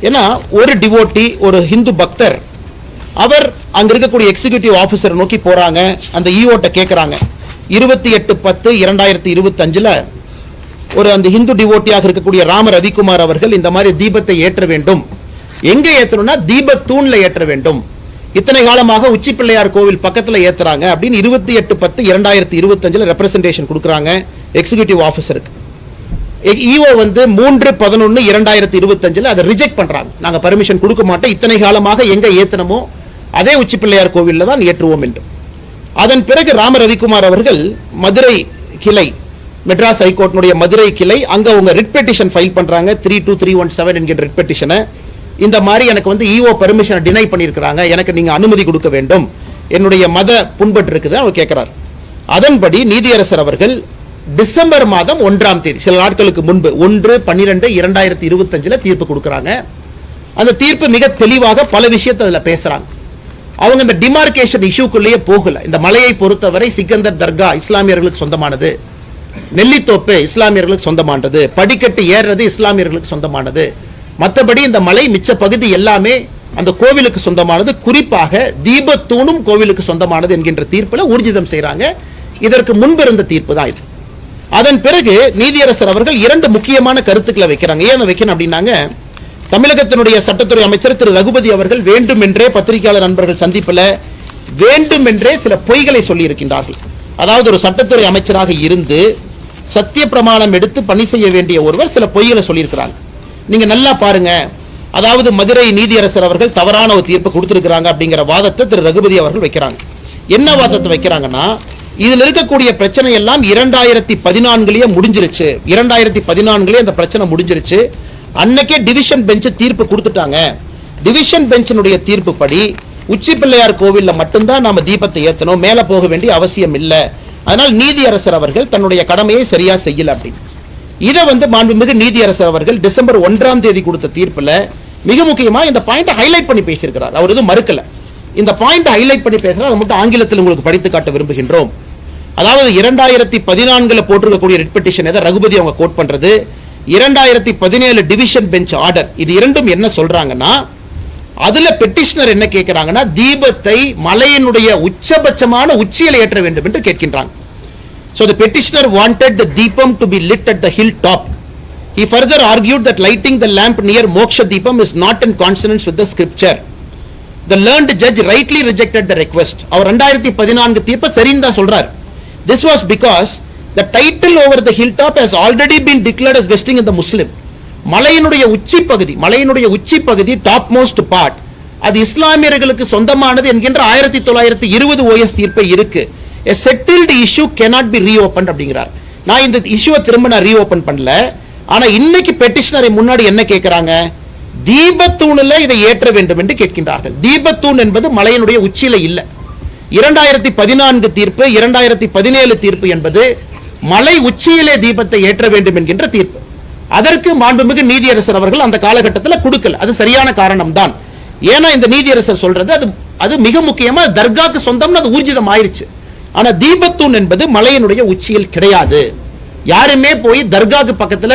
ஏன்னா ஒரு டிவோட்டி, ஒரு ஹிந்து பக்தர், அவர் அங்க இருக்கக்கூடிய எக்ஸிகியூட்டிவ் ஆஃபீஸரை நோக்கி போறாங்க. அந்த ஈஓட்ட கேட்கறாங்க, 28/10/2025 ஒரு அந்த ஹிந்து டிவோட்டியாக இருக்கக்கூடிய ராம ரவிக்குமார் அவர்கள் இந்த மாதிரி தீபத்தை ஏற்ற வேண்டும். எங்க ஏற்றணும்னா தீபத்தூண்ல ஏற்ற வேண்டும். இத்தனை காலமாக உச்சி பிள்ளையார் கோவில் பக்கத்துல ஏத்துறாங்க அப்படின்னு 28/10/2025 ரெப்ரசன்டேஷன் கொடுக்குறாங்க எக்ஸிகியூட்டிவ் ஆஃபீஸருக்கு. ஈஓ 3/11/2025 அதை ரிஜெக்ட் பண்றாங்க. நாங்க பர்மிஷன் கொடுக்க மாட்டோம், இத்தனை காலமாக எங்க ஏத்தனமோ அதே உச்சி பிள்ளையார் கோவில்ல தான் ஏற்றுவோம் என்று. அதன் பிறகு ராம ரவிக்குமார் அவர்கள் மதுரை கிளை, மெட்ராஸ் ஹைகோர்ட்டினுடைய மதுரை கிளை, அங்க உங்க ரிட் பெட்டிஷன் ஃபைல் பண்றாங்க. 32317 என்கிற ரிட் பெட்டிஷனை. இந்த மாதிரி எனக்கு ஈஓ பர்மிஷனை டினை பண்ணியிருக்கிறாங்க, எனக்கு நீங்க அனுமதி கொடுக்க வேண்டும், என்னுடைய மத புண்பட்டு இருக்குது அவர் கேட்கிறார். அதன்படி நீதியரசர் அவர்கள் டிசம்பர் மாதம் 1ஆம் தேதி, சில நாட்களுக்கு முன்பு 1/12/2025 தீர்ப்பு கொடுக்கிறாங்க. அந்த தீர்ப்பு மிக தெளிவாக பல விஷயத்தை அதுல பேசுறாங்க. அவங்க இந்த டிமார்கேஷன் இஷ்யூக்குள்ளேயே போகல. இந்த மலையை பொறுத்தவரை சிக்கந்தர் தர்கா இஸ்லாமியர்களுக்கு சொந்தமானது, நெல்லித்தோப்பு இஸ்லாமியர்களுக்கு சொந்தமானது, படிக்கட்டு ஏறுறது இஸ்லாமியர்களுக்கு சொந்தமானது, மற்றபடி இந்த மலை மிச்ச பகுதி எல்லாமே அந்த கோவிலுக்கு சொந்தமானது, குறிப்பாக தீபத்தூணும் கோவிலுக்கு சொந்தமானது என்கின்ற தீர்ப்பில் ஊர்ஜிதம் செய்யறாங்க. இதற்கு முன்பு இருந்த தீர்ப்பு தான் இது. அதன் பிறகு நீதியரசர் அவர்கள் 2 முக்கியமான கருத்துக்களை வைக்கிறாங்க. ஏன் வைக்கணும் அப்படின்னாங்க, தமிழகத்தினுடைய சட்டத்துறை அமைச்சர் திரு ரகுபதி அவர்கள் வேண்டுமென்றே பத்திரிகையாளர் நண்பர்கள் சந்திப்பில் வேண்டுமென்றே சில பொய்களை சொல்லி இருக்கின்றார்கள். அதாவது ஒரு சட்டத்துறை அமைச்சராக இருந்து சத்திய பிரமாணம் எடுத்து பணி செய்ய வேண்டிய ஒருவர் சில பொய்களை சொல்லியிருக்கிறாங்க. நீங்க நல்லா பாருங்க. அதாவது மதுரை நீதியரசர் அவர்கள் தவறான ஒரு தீர்ப்பு கொடுத்திருக்கிறாங்க அப்படிங்கிற வாதத்தை திரு ரகுபதி அவர்கள் வைக்கிறாங்க. என்ன வாதத்தை வைக்கிறாங்கன்னா, இதுல இருக்கக்கூடிய பிரச்சனை எல்லாம் 2014 முடிஞ்சிருச்சு, 2014 அந்த பிரச்சனை முடிஞ்சிருச்சு, அன்னைக்கே டிவிஷன் பெஞ்ச் தீர்ப்பு கொடுத்துட்டாங்க. டிவிஷன் பெஞ்சினுடைய தீர்ப்பு படி உச்சி பிள்ளையார் கோவில்ல மட்டும்தான் நாம தீபத்தை ஏத்தணும், மேல போக வேண்டிய அவசியம் இல்லை. அதனால் நீதியரசர் அவர்கள் தன்னுடைய கடமையை சரியா செய்யல அப்படின்னு. இதை மாண்புமிகு நீதியரசர் அவர்கள் டிசம்பர் 1ஆம் தேதி கொடுத்த தீர்ப்புல மிக முக்கியமா இந்த பாயிண்ட் ஹைலைட் பண்ணி பேசியிருக்கிறார். அவர் எதுவும் மறுக்கல, இந்த பாயிண்ட் ஹைலைட் பண்ணி பேசுறார். அதை மட்டும் ஆங்கிலத்தில் உங்களுக்கு படித்து காட்ட விரும்புகின்றோம். அதாவது 2014 போட்டிருக்கக்கூடிய ரிட் பெட்டிஷன் எதை ரகுபதி அவங்க கோட் பண்றது, 2017 டிவிஷன் பெஞ்ச் ஆர்டர், இது இரண்டும் என்ன சொல்றாங்கன்னா, அதுல பெட்டிஷனர் என்ன கேட்கிறாங்கன்னா, தீபத்தை மலையினுடைய உச்சபட்சமான உச்சியில் ஏற்ற வேண்டும் என்று கேட்கின்றாங்க. So the petitioner wanted the deepam to be lit at the hilltop. He further argued that lighting the lamp near Moksha Deepam is not in consonance with the scripture. The learned judge rightly rejected the request. அவர் 2014 தீர்ப்பை சரின்னு தான் சொல்றார். This was because the title over the hilltop has already been declared as vesting in the Muslim. மலையினுடைய உச்சி பகுதி top most part அது இஸ்லாமியர்களுக்கு சொந்தமானது என்கின்ற 1920 ஓஎஸ் தீர்ப்பை இருக்கு. A settled issue cannot be reopened அப்படிங்கிறார். நான் இந்த இஷ்யூவை திரும்ப ரீஓபன் பண்ணல. ஆனா இன்னைக்கு பெட்டிஷனரை முன்னாடி என்ன கேட்கிறாங்க, தீபத்தூணில் இதை ஏற்ற வேண்டும் என்று கேட்கின்றார்கள். தீபத்தூண் என்பது மலையினுடைய உச்சியில இல்ல. 2014 தீர்ப்பு, 2017 தீர்ப்பு என்பது மலை உச்சியிலே தீபத்தை ஏற்ற வேண்டும் என்கின்ற தீர்ப்பு. அதற்கு மாண்புமிகு நீதியரசர் அவர்கள் அந்த காலகட்டத்தில் கொடுக்கல. அது சரியான காரணம் தான். ஏன்னா இந்த நீதியரசர் சொல்றது அது மிக முக்கியமா தர்காக்கு சொந்தம்னு அது ஊர்ஜிதம் ஆயிருச்சு. ஆனா தீபத்தூண் என்பது மலையினுடைய உச்சியில் கிடையாது. யாருமே போய் தர்காக்கு பக்கத்துல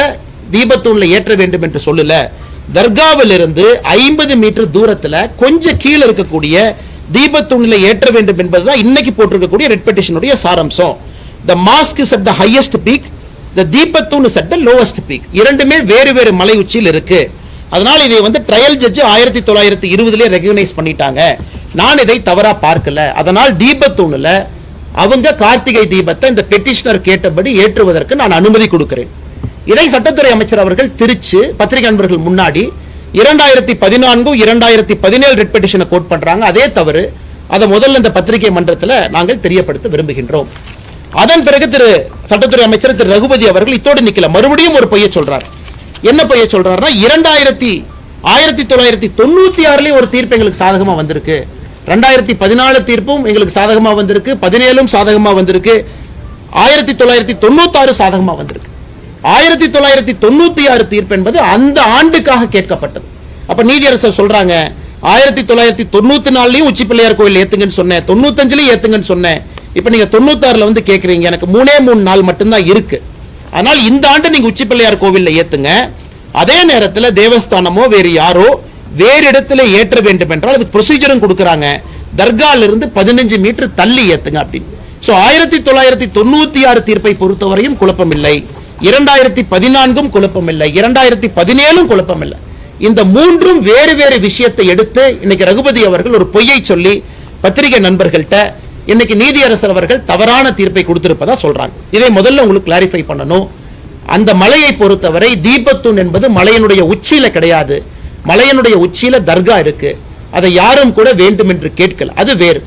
தீபத்தூண்ல ஏற்ற வேண்டும் என்று சொல்லல. தர்காவில் இருந்து 50 மீட்டர் தூரத்துல கொஞ்சம் கீழே இருக்கக்கூடிய தீபத்தூண்ல ஏற்ற வேண்டும் என்பதுதான் இன்னைக்கு போட்டிருக்கக்கூடிய ரெட் பெட்டிஷனுடைய சாராம்சம். The mosque is at the highest peak, the தீபத்தூண் is at the lowest peak. இரண்டுமே வேறு வேறு மலை உச்சியில் இருக்கு. அதனால இதை ட்ரையல் ஜட்ஜ் 1920 ரெகக்னைஸ் பண்ணிட்டாங்க. நான் இதை தவறா பார்க்கல. அதனால் தீபத்தூண்ல அவங்க கார்த்திகை தீபத்தை இந்த பெட்டிஷனர் கேட்டபடி ஏற்றுவதற்கு நான் அனுமதி கொடுக்கிறேன். இதை சட்டத்துறை அமைச்சர் அவர்கள் திருச்சி பத்திரிகை நண்பர்கள் முன்னாடி 2014 2017 ரெட் பெட்டிஷனை கோட் பண்றாங்க. அதே தவறு. அதை முதல்ல இந்த பத்திரிகை மன்றத்தில் நாங்கள் தெரியப்படுத்த விரும்புகின்றோம். அதன் பிறகு சட்டத்துறை அமைச்சர் திரு ரகுபதி அவர்கள் இத்தோடு நிக்கல, மறுபடியும் ஒரு பொய்யை சொல்றார். என்ன பொய்யை சொல்றாருன்னா, 1996 ஒரு தீர்ப்பு எங்களுக்கு சாதகமா வந்திருக்கு, 2014 தீர்ப்பும் எங்களுக்கு சாதகமா வந்திருக்கு, 17 சாதகமா வந்திருக்கு, 1996 சாதகமா வந்திருக்கு. 1996 தீர்ப்பு என்பது அந்த ஆண்டுக்காக கேட்கப்பட்டது. அப்ப நீதியரசர் சொல்றாங்க, 1994 உச்சி பிள்ளையார் கோயில் ஏத்துங்கன்னு சொன்னேன், 95 ஏத்துங்கன்னு சொன்னேன், இப்ப நீங்க 96 கேட்கறீங்க, எனக்கு 3 நாள் மட்டும்தான் இருக்கு, ஆனால் இந்த ஆண்டு நீங்க உச்சி பிள்ளையார் கோவில்ல ஏத்துங்க, அதே நேரத்தில் தேவஸ்தானமோ வேறு யாரோ வேறு இடத்துல ஏற்ற வேண்டும் என்றால் அதுக்கு ப்ரொசீஜரும் கொடுக்குறாங்க. தர்கால இருந்து 15 மீட்டர் தள்ளி ஏத்துங்க அப்படின்னு. சோ 1996 தீர்ப்பை பொறுத்தவரையும் குழப்பம் இல்லை, 2014 குழப்பம் இல்லை, 2017 குழப்பம் இல்லை. இந்த மூன்றும் வேறு வேறு விஷயத்தை எடுத்து இன்னைக்கு ரகுபதி அவர்கள் ஒரு பொய்யை சொல்லி பத்திரிகை நண்பர்கள்ட்ட இன்னைக்கு நீதியரசர் அவர்கள் தவறான தீர்ப்பை கொடுத்திருப்பதா சொல்றாங்க. இதை முதல்ல உங்களுக்கு கிளாரிஃபை பண்ணணும். அந்த மலையை பொறுத்தவரை தீபத்தூண் என்பது மலையினுடைய உச்சியில கிடையாது. மலையினுடைய உச்சியில தர்கா இருக்கு. அதை யாரும் கூட வேண்டும் என்று கேட்கல, அது வேறு.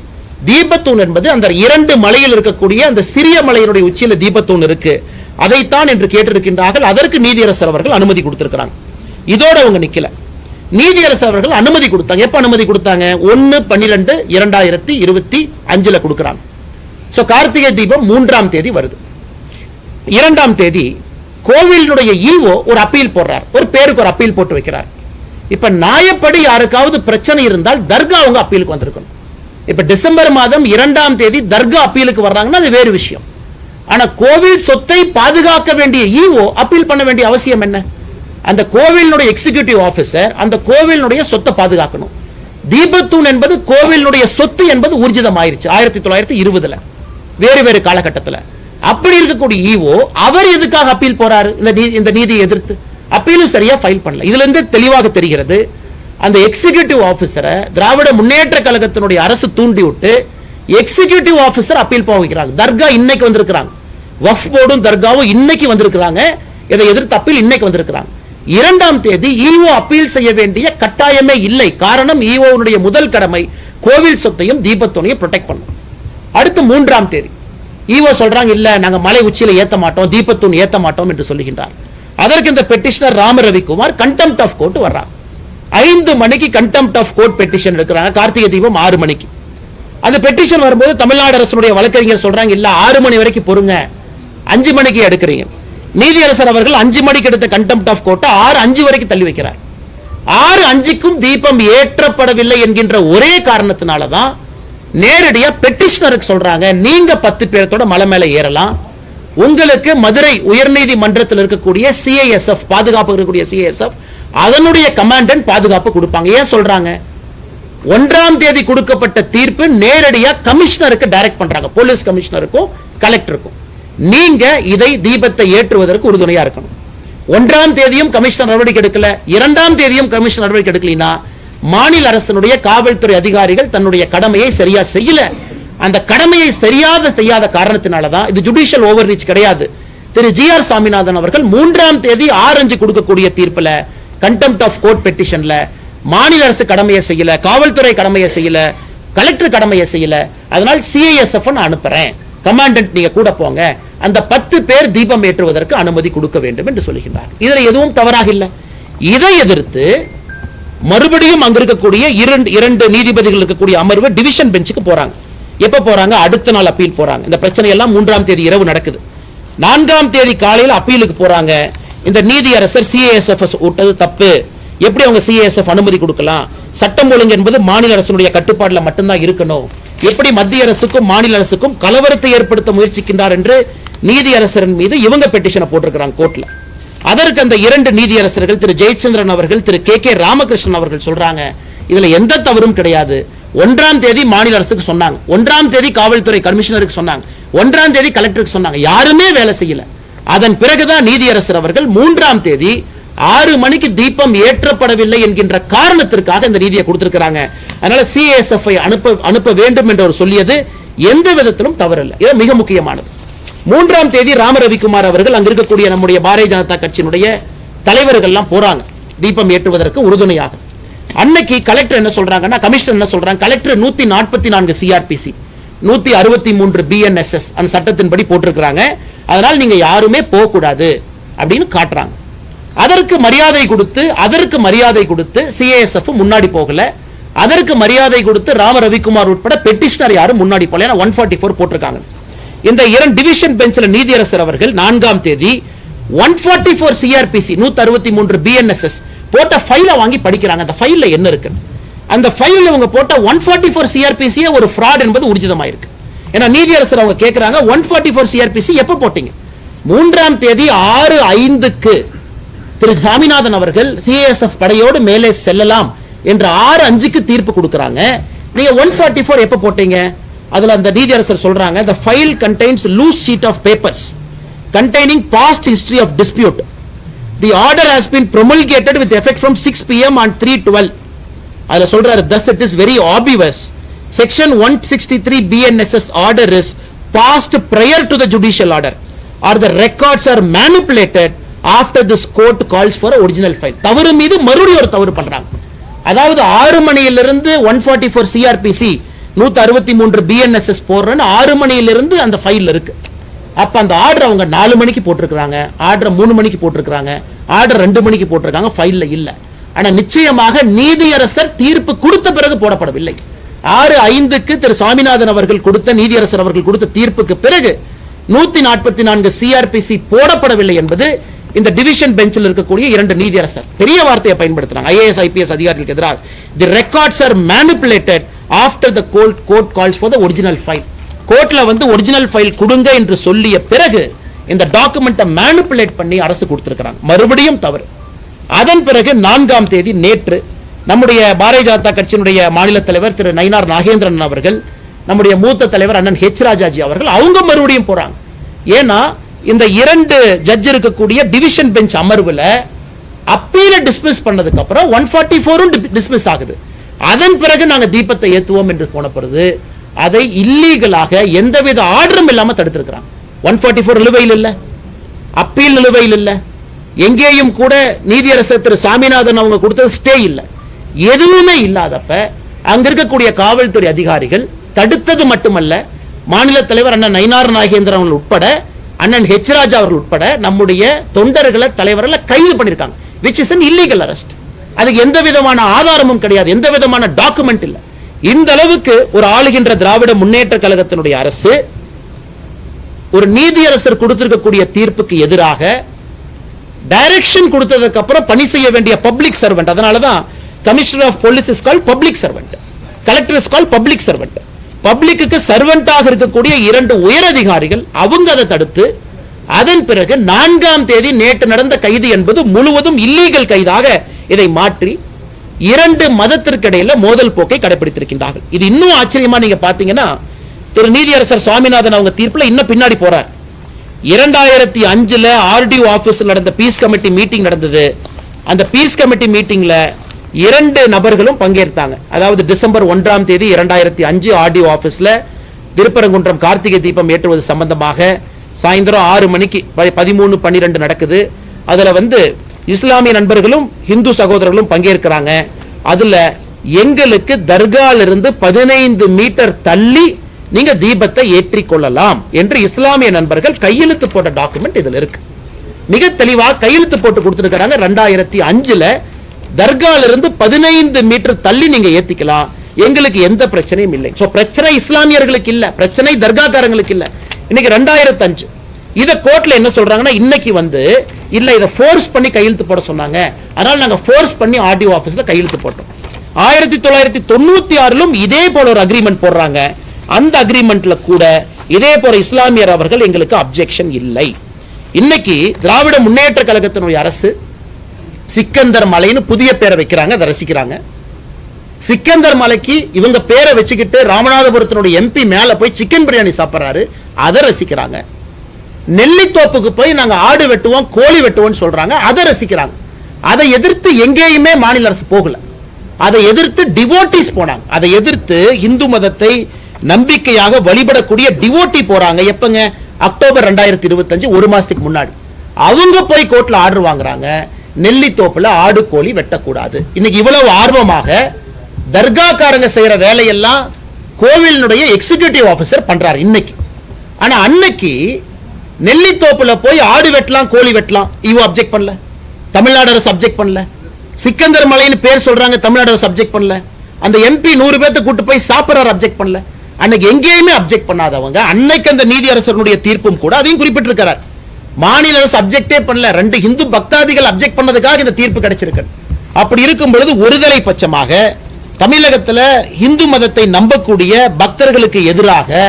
தீபத்தூண் என்பது அந்த 2 மலையில் இருக்கக்கூடிய அந்த சிறிய மலையினுடைய உச்சியில தீபத்தூண் இருக்கு, அதைத்தான் என்று கேட்டிருக்கின்றார்கள். அதற்கு நீதியரசர் அவர்கள் அனுமதி கொடுத்திருக்கிறாங்க. இதோட அவங்க நிக்கல. நீதியரசர் அவர்கள் அனுமதி கொடுத்தாங்க. எப்ப அனுமதி கொடுத்தாங்க? 1/12/2025 கொடுக்கிறாங்க. சோ கார்த்திகை தீபம் 3ஆம் தேதி வருது. 2ஆம் தேதி கோவிலுடைய ஈவோ ஒரு அப்பீல் போடுறார், ஒரு பேருக்கு ஒரு அப்பீல் போட்டு வைக்கிறார். இப்ப நியாயப்படி யாருக்காவது பிரச்சனை இருந்தால் தர்கா அவங்க அப்பீலுக்கு வந்திருக்கணும். இப்ப டிசம்பர் மாதம் 2ஆம் தேதி தர்கா அப்பீலுக்கு வர்றாங்கன்னா அது வேறு விஷயம். ஆனா கோவில் சொத்தை பாதுகாக்க வேண்டிய ஈவோ அப்பீல் பண்ண வேண்டிய அவசியம் என்ன? அந்த கோவிலுடைய எக்ஸிகியூட்டிவ் ஆபீசர் அந்த கோவிலுடைய சொத்தை பாதுகாக்கணும். தீபத்தூண் என்பது கோவிலுடைய சொத்து என்பது ஊர்ஜிதமாயிருச்சு 1920 வேறு வேறு காலகட்டத்தில். அப்படி இருக்கக்கூடிய ஈவோ அவர் எதுக்காக அப்பீல் போறாரு? இந்த நீதியை எதிர்த்து அப்பீலும் சரியா ஃபைல் பண்ணல. இதுல இருந்து தெளிவாக தெரிகிறது அந்த எக்ஸிகியூட்டிவ் ஆபீசரை திராவிட முன்னேற்ற கழகத்தினுடைய அரசு தூண்டி விட்டு எக்ஸிகியூட்டிவ் ஆபீசர் அப்பீல் போக வைக்கிறாங்க. தர்கா இன்னைக்கு வந்திருக்கிறாங்க, வக்ஃப் போர்டும் தர்காவும் இன்னைக்கு வந்திருக்கிறாங்க. இதை எதிர்த்து அப்பீல் இன்னைக்கு வந்திருக்கிறாங்க. 2ஆம் தேதி ஈவோ அப்பீல் செய்ய வேண்டிய கட்டாயமே இல்லை. காரணம் ஈவோனுடைய முதல் கடமை கோவில் சொத்தையும் தீபத்தோனையும் ப்ரொடெக்ட் பண்ணும். அடுத்து 3ஆம் தேதி ஈவோ சொல்றாங்க, இல்ல நாங்க மலை உச்சியில ஏத்த மாட்டோம், தீபத்தூண் ஏத்த மாட்டோம் என்று சொல்லுகின்றார். அதற்கு இந்த petitioner Rama Ravikumar contempt of court வர்றாங்க. 5 மணிக்கு கண்டெம்ட் ஆஃப் கோர்ட் பெட்டிஷன் எடுக்கிறாங்க. கார்த்திகை தீபம் 6 மணிக்கு. அந்த பெட்டிஷன் வரும்போது தமிழ்நாடு அரசுடைய வழக்கறிஞர் சொல்றாங்க, இல்ல 6 மணி வரைக்கும் பொறுங்க, 5 மணிக்கு எடுக்கிறீங்க. நீதியரசர் அவர்கள் 5 மணிக்கு எடுத்த கண்டெம்ட் ஆஃப் கோர்ட்டை 6:05 வரைக்கும் தள்ளி வைக்கிறார். 6:05க்கும் தீபம் ஏற்றப்படவில்லை என்கின்ற ஒரே காரணத்தினாலதான் நேரடியா பெட்டிஷனருக்கு சொல்றாங்க, நீங்க 10 பேரத்தோட மலை மேல ஏறலாம், உங்களுக்கு மதுரை உயர்நீதிமன்றத்தில் இருக்கக்கூடிய சிஐஎஸ்எஃப் பாதுகாப்பு இருக்கக்கூடிய சிஐஎஸ்எஃப் அதனுடைய கமாண்டன்ட் பாதுகாப்பு கொடுப்பாங்க. ஏன் சொல்றாங்க? 1ஆம் தேதி கொடுக்கப்பட்ட தீர்ப்பு நேரடியா கமிஷனருக்கு டைரக்ட் பண்றாங்க, போலீஸ் கமிஷனருக்கும் கலெக்டருக்கும். நீங்க இதை தீபத்தை ஏற்றுவதற்கு உறுதுணையா இருக்கணும். 1ஆம் தேதியும் கமிஷனர் நடவடிக்கை எடுக்கல, 2ஆம் தேதியும் கமிஷனர் நடவடிக்கை எடுக்கலனா மாநில அரசினுடைய காவல்துறை அதிகாரிகள் தன்னுடைய கடமையை சரியா செய்யல. அந்த கடமையை செய்யாத காரணத்தினாலதான் இது ஜுடிஷியல் ஓவர் ரீச் கிடையாது. திரு ஜி.ஆர். சாமிநாதன் அவர்கள் 3ஆம் தேதி 6:05 கொடுக்கக்கூடிய தீர்ப்புல கண்டெம்ட் ஆஃப் கோர்ட் பெட்டிஷன்ல மாநில அரசு கடமையை செய்யல, காவல்துறை கடமையை செய்யல, கலெக்டர் கடமையை செய்யல, அதனால் சிஐஎஸ்எஃப் நான் அனுப்புறேன், கமாண்டன்ட் நீங்க கூட போங்க, அந்த 10 பேர் தீபம் ஏற்றுவதற்கு அனுமதி கொடுக்க வேண்டும் என்று சொல்லுகின்றார். இதுல எதுவும் தவறாக இல்லை. இதை எதிர்த்து மறுபடியும் அங்க இருக்கக்கூடிய இரண்டு நீதிபதிகள் இருக்கக்கூடிய அமர்வு டிவிஷன் பெஞ்சுக்கு போறாங்க. எப்ப போறாங்க? அடுத்த நாள் அப்பீல் போறாங்க. இந்த பிரச்சனை எல்லாம் 3ஆம் தேதி இரவு நடக்குது. 4ஆம் தேதி காலையில் அப்பீலுக்கு போறாங்க. இந்த நீதியரசர் சிஐஎஸ்எஃப் விட்டது தப்பு, எப்படி அவங்க சிஐஎஸ்எஃப் அனுமதி கொடுக்கலாம், சட்டம் ஒழுங்கு என்பது மாநில அரசுடைய கட்டுப்பாடுல மட்டும்தான் இருக்கணும், எப்படி மத்திய அரசுக்கும் மாநில அரசுக்கும் கலவரத்தை ஏற்படுத்த முயற்சிக்கின்றார் என்று நீதியரசரின் மீது இவங்க பெட்டிஷனை போட்டிருக்கிறாங்க கோர்ட்ல. அதற்கு அந்த 2 நீதியரசர்கள் திரு ஜெயச்சந்திரன் அவர்கள் திரு கே ராமகிருஷ்ணன் அவர்கள் சொல்றாங்க, இதுல எந்த தவறும் கிடையாது. 1ஆம் தேதி மாநில அரசுக்கு சொன்னாங்க, 1ஆம் தேதி காவல்துறை கமிஷனருக்கு சொன்னாங்க, 1ஆம் தேதி கலெக்டருக்கு சொன்னாங்க, யாருமே வேலை செய்யல. அதன் பிறகுதான் நீதியரசர் அவர்கள் 3ஆம் தேதி 6 மணிக்கு தீபம் ஏற்றப்படவில்லை என்கின்ற காரணத்திற்காக இந்த நீதியை கொடுத்திருக்கிறாங்க. அதனால சிஎஸ்எஃப் அனுப்ப வேண்டும் என்று சொல்லியது எந்த விதத்திலும் தவறில்லை. இது மிக முக்கியமானது. 3ஆம் தேதி ராம ரவிக்குமார் அவர்கள் அங்க இருக்கக்கூடிய நம்முடைய பாரதிய ஜனதா கட்சியினுடைய தலைவர்கள் எல்லாம் போறாங்க தீபம் ஏற்றுவதற்கு உறுதுணையாக. அன்னைக்கு கலெக்டர் என்ன சொல்றாங்கன்னா, கமிஷனர் என்ன சொல்றாங்க, கலெக்டர் 144 சிஆர்பிசி 163 பிஎன்எஸ்எஸ் அந்த சட்டத்தின்படி போட்டிருக்கிறாங்க, அதனால் நீங்க யாருமே போக கூடாது அப்படின்னு காட்டுறாங்க. அதற்கு மரியாதை கொடுத்து சிஏஎஸ்எஃப் முன்னாடி போகல, அதற்கு மரியாதை கொடுத்து ராம ரவிக்குமார் உட்பட பெட்டிஷனர் யாரும் முன்னாடி போகல. 144 போட்டிருக்காங்க. இந்த 2 டிவிஷன் பெஞ்சில் நீதியரசர் அவர்கள் 4ஆம் தேதி 144 சிஆர்பிசி 163 பிஎன்எஸ்எஸ் போட்ட ஃபைல வாங்கி படிக்கிறாங்க. அந்த ஃபைல்ல என்ன இருக்கு? அந்த ஃபைல்ல அவங்க போட்ட 144 சிஆர்பிசி ஒரு ஃப்ராட் என்பது ஊர்ஜிதமாயிருக்கு. ஏன்னா நீதியரசர் அவங்க கேட்கிறாங்க, 144 சிஆர்பிசி எப்ப போட்டீங்க? 3ஆம் தேதி 6:05க்கு திரு சாமிநாதன் அவர்கள் சிஏஎஸ்எஃப் படையோடு மேலே செல்லலாம் என்று 6-5க்கு தீர்ப்பு கொடுக்கறாங்க. நீங்க 144 எப்ப போட்டீங்க? அதுல அந்த நீதியரசர் சொல்றாங்க, the file contains loose sheet of papers containing past history of dispute. The order has been promulgated with effect from 6 p.m. on 3/12. அதுல சொல்றாரு, thus it is very obvious section 163 BNSS order is passed prior to the judicial order or the records are manipulated after this court calls for original file. தவறு மீது மறுபடியும் ஒரு தவறு பண்றாங்க. அதாவது 6 மணியிலிருந்து 144 CRPC 163 BNSS போடுறேன்னு 6 மணியிலிருந்து அந்த ஃபைல் இருக்கு. அப்ப அந்த ஆர்டர் அவங்க 4 மணிக்கு போட்டிருக்காங்க, ஆர்டர் 3 மணிக்கு போட்டிருக்காங்க, ஆர்டர் 2 மணிக்கு போட்டிருக்காங்க, ஃபைல்ல இல்ல. ஆனா நிச்சயமாக நீதியரசர் தீர்ப்பு கொடுத்த பிறகு போடப்படவில்லை. 6-5க்கு திரு சாமிநாதன் அவர்கள் கொடுத்த, நீதியரசர் அவர்கள் கொடுத்த தீர்ப்புக்கு பிறகு 144 CRPC போடப்படவில்லை என்பது இந்த டிவிஷன் பெஞ்சில் இருக்கக்கூடிய 2 நீதியரசர் பெரிய வார்த்தையை பயன்படுத்துறாங்க. IAS IPS அதிகாரிகளுக்கு எதிராக the records are manipulated after the court calls for the original file. கோர்ட்ல வந்து ஒரிஜினல் ஃபைல் கொடுங்க என்று சொல்லிய பிறகு இந்த டாக்குமெண்ட்டை மேனிபுலேட் பண்ணி அரசு கொடுத்திருக்காங்க. மறுபடியும் தவறு. அதன் பிறகு 4ஆம் தேதி நேற்று நம்முடைய பாரதிய ஜனதா கட்சியினுடைய மாநில தலைவர் திரு நயினார் நாகேந்திரன் அவர்கள், நம்முடைய மூத்த தலைவர் அண்ணன் H ராஜாஜி அவர்கள் அவங்க மறுபடியும் போறாங்க. ஏன்னா இந்த 2 ஜட்ஜ் இருக்கக்கூடிய டிவிஷன் பெஞ்ச் அமர்வுல அப்பீல டிஸ்மிஸ் பண்ணதுக்கு அப்புறம் 144 டிஸ்மிஸ் ஆகுது. அதன் பிறகு நாங்க தீபத்தை ஏத்துவோம் என்று போன பொழுது அதை இல்லீகலாக எந்தவித ஆர்டரும் இல்லாம தடுத்திருக்கிறாங்க. 144 நிலுவையில் இல்ல, அப்பீல் நிலுவையில் இல்ல, எங்கேயும் கூட நீதியரசர் திரு சாமிநாதன் அவங்க கொடுத்தது ஸ்டே இல்ல, எதுவுமே இல்லாதப்ப அங்க இருக்கக்கூடிய காவல்துறை அதிகாரிகள் தடுத்தது மட்டுமல்ல, மாநில தலைவர் அண்ணன் நயினார் நாகேந்திரன் அவர்கள் உட்பட, அண்ணன் H ராஜா அவர்கள் உட்பட நம்முடைய தொண்டர்களை தலைவர்களை கைது பண்ணிருக்காங்க. which is an illegal arrest. அதுக்கு எந்த விதமான ஆதாரமும் கிடையாது, எந்த விதமான டாக்குமெண்ட் இல்ல. இந்த அளவுக்கு ஒரு ஆளுகின்ற திராவிட முன்னேற்ற கழகத்தினுடைய அரசு ஒரு நீதியரசர் கொடுத்திருக்கக்கூடிய தீர்ப்புக்கு எதிராக டைரக்ஷன் கொடுத்ததுக்கு அப்புறம் பணி செய்ய வேண்டிய பப்ளிக் சர்வெண்ட், அதனாலதான் commissioner of police is called public servant, collector is called public servant. Public சர்வெண்டாக இருக்கக்கூடிய 2 உயர் அதிகாரிகள் அவங்க அதை தடுத்து, அதன் பிறகு 4ஆம் தேதி நேற்று நடந்த கைது என்பது முழுவதும் இல்லீகல் கைதாக இதை மாற்றி 2 மதத்திற்கு இடையில மோதல் போக்கை கடைபிடித்திருக்கின்றார்கள். இது இன்னும் ஆச்சரியமா நீங்க பாத்தீங்கன்னா, திரு நீதியரசர் சுவாமிநாதன் அவங்க தீர்ப்புல இன்னும் பின்னாடி போறார். 2005ல RDO ஆபீஸ்ல நடந்த பீஸ் கமிட்டி மீட்டிங் நடந்தது. அந்த பீஸ் கமிட்டி மீட்டிங்ல 2 நபர்களும் பங்கேற்றாங்க. அதாவது டிசம்பர் 1ஆம் தேதி 2005 RDO ஆபீஸ்ல திருப்பரங்குன்றம் கார்த்திகை தீபம் ஏற்றுவது சம்பந்தமாக சாயந்தரம் 6 மணிக்கு 13:12 நடக்குது. அதுல வந்து இஸ்லாமிய நண்பர்களும் இந்து சகோதரர்களும் பங்கேற்கிறாங்க. அதுல எங்களுக்கு தர்காலிருந்து 15 மீட்டர் தள்ளி நீங்க தீபத்தை ஏற்றிக் கொள்ளலாம் என்று இஸ்லாமிய நண்பர்கள் கையெழுத்து போட்ட டாக்குமெண்ட் இதுல இருக்கு. மிக தெளிவாக கையெழுத்து போட்டு கொடுத்திருக்காங்க. 2005ல தர்காலிருந்து 15 மீட்டர் தள்ளி நீங்க ஏத்திக்கலாம், எங்களுக்கு எந்த பிரச்சனையும் இல்லை. சோ பிரச்சனை இஸ்லாமியர்களுக்கு இல்ல, பிரச்சனை தர்காக்காரங்களுக்கு இல்ல. இன்னைக்கு 2005 இத கோர்ட்ல என்ன சொல்றாங்கன்னா, இன்னைக்கு வந்து இல்ல இத ஃபோர்ஸ் பண்ணி கையெழுத்து போட சொன்னாங்க, அதனால நாங்க ஃபோர்ஸ் பண்ணி RDO ஆபீஸ்ல கையெழுத்து போட்டோம். 1996லும் இதே போல ஒரு அக்ரிமெண்ட் போடுறாங்க. அந்த அக்ரிமெண்ட்ல கூட இதே போல இஸ்லாமியர் அவர்கள் எங்களுக்கு அப்ஜெக்ஷன் இல்லை. இன்னைக்கு திராவிட முன்னேற்ற கழகத்தினுடைய அரசு சிக்கந்தர் மலைன்னு புதிய பேரை வைக்கிறாங்க, அதை ரசிக்கிறாங்க. சிக்கந்தர் மலைக்கு இவங்க பேரை வச்சுக்கிட்டு ராமநாதபுரத்தினுடைய MP மேல போய் சிக்கன் பிரியாணி சாப்பிடுறாரு, அதை ரசிக்கிறாங்க. நெல்லித்தோப்புக்கு போய் நாங்க ஆடு வெட்டுவோம், கோழி வெட்டுவோம் சொல்றாங்க, அதை ரசிக்கிறாங்க. அதை எதிர்த்து எங்கேயுமே மாநில அரசு போகல. அதை எதிர்த்து டிவோட்டிஸ் போனாங்க. அதை எதிர்த்து இந்து மதத்தை நம்பிக்கையாக வழிபடக்கூடிய டிவோட்டி போறாங்க. எப்பங்க? அக்டோபர் 2025, ஒரு மாசத்துக்கு முன்னாடி அவங்க போய் கோர்ட்ல ஆர்டர் வாங்குறாங்க, நெல்லித்தோப்புல ஆடு கோழி வெட்டக்கூடாது. இன்னைக்கு இவ்வளவு ஆர்வமாக தர்காக்காரங்க செய்யற வேலையெல்லாம் கோவிலினுடைய எக்ஸிகியூட்டிவ் ஆபீசர் பண்றாரு இன்னைக்கு. ஆனா அன்னைக்கு நெல்லித்தோப்புல போய் ஆடு வெட்டலாம், கோழி வெட்டலாம், இவ அப்ஜெக்ட் பண்ணல, தமிழ்நாடு அரசு அப்ஜெக்ட் பண்ணல. சிக்கந்தர் மலைன்னு பேர் சொல்றாங்க, தமிழ்நாடு அரசு அப்ஜெக்ட் பண்ணல. அந்த MP 100 பேர்த்த கூட்டு போய் சாப்பிடுறாரு, அப்ஜெக்ட் பண்ணல. அன்னைக்கு எங்கேயுமே அப்ஜெக்ட் பண்ணாதவங்க அன்னைக்கு அந்த நீதியரசருடைய தீர்ப்பும் கூட அதையும் குறிப்பிட்டிருக்கிறார். மாநில அரசு அப்ஜெக்டே பண்ணல, 2 இந்து பக்தாதிகள் அப்ஜெக்ட் பண்ணதுக்காக இந்த தீர்ப்பு கிடைச்சிருக்கு. அப்படி இருக்கும் பொழுது ஒருதலை பட்சமாக தமிழகத்துல இந்து மதத்தை நம்பக்கூடிய பக்தர்களுக்கு எதிராக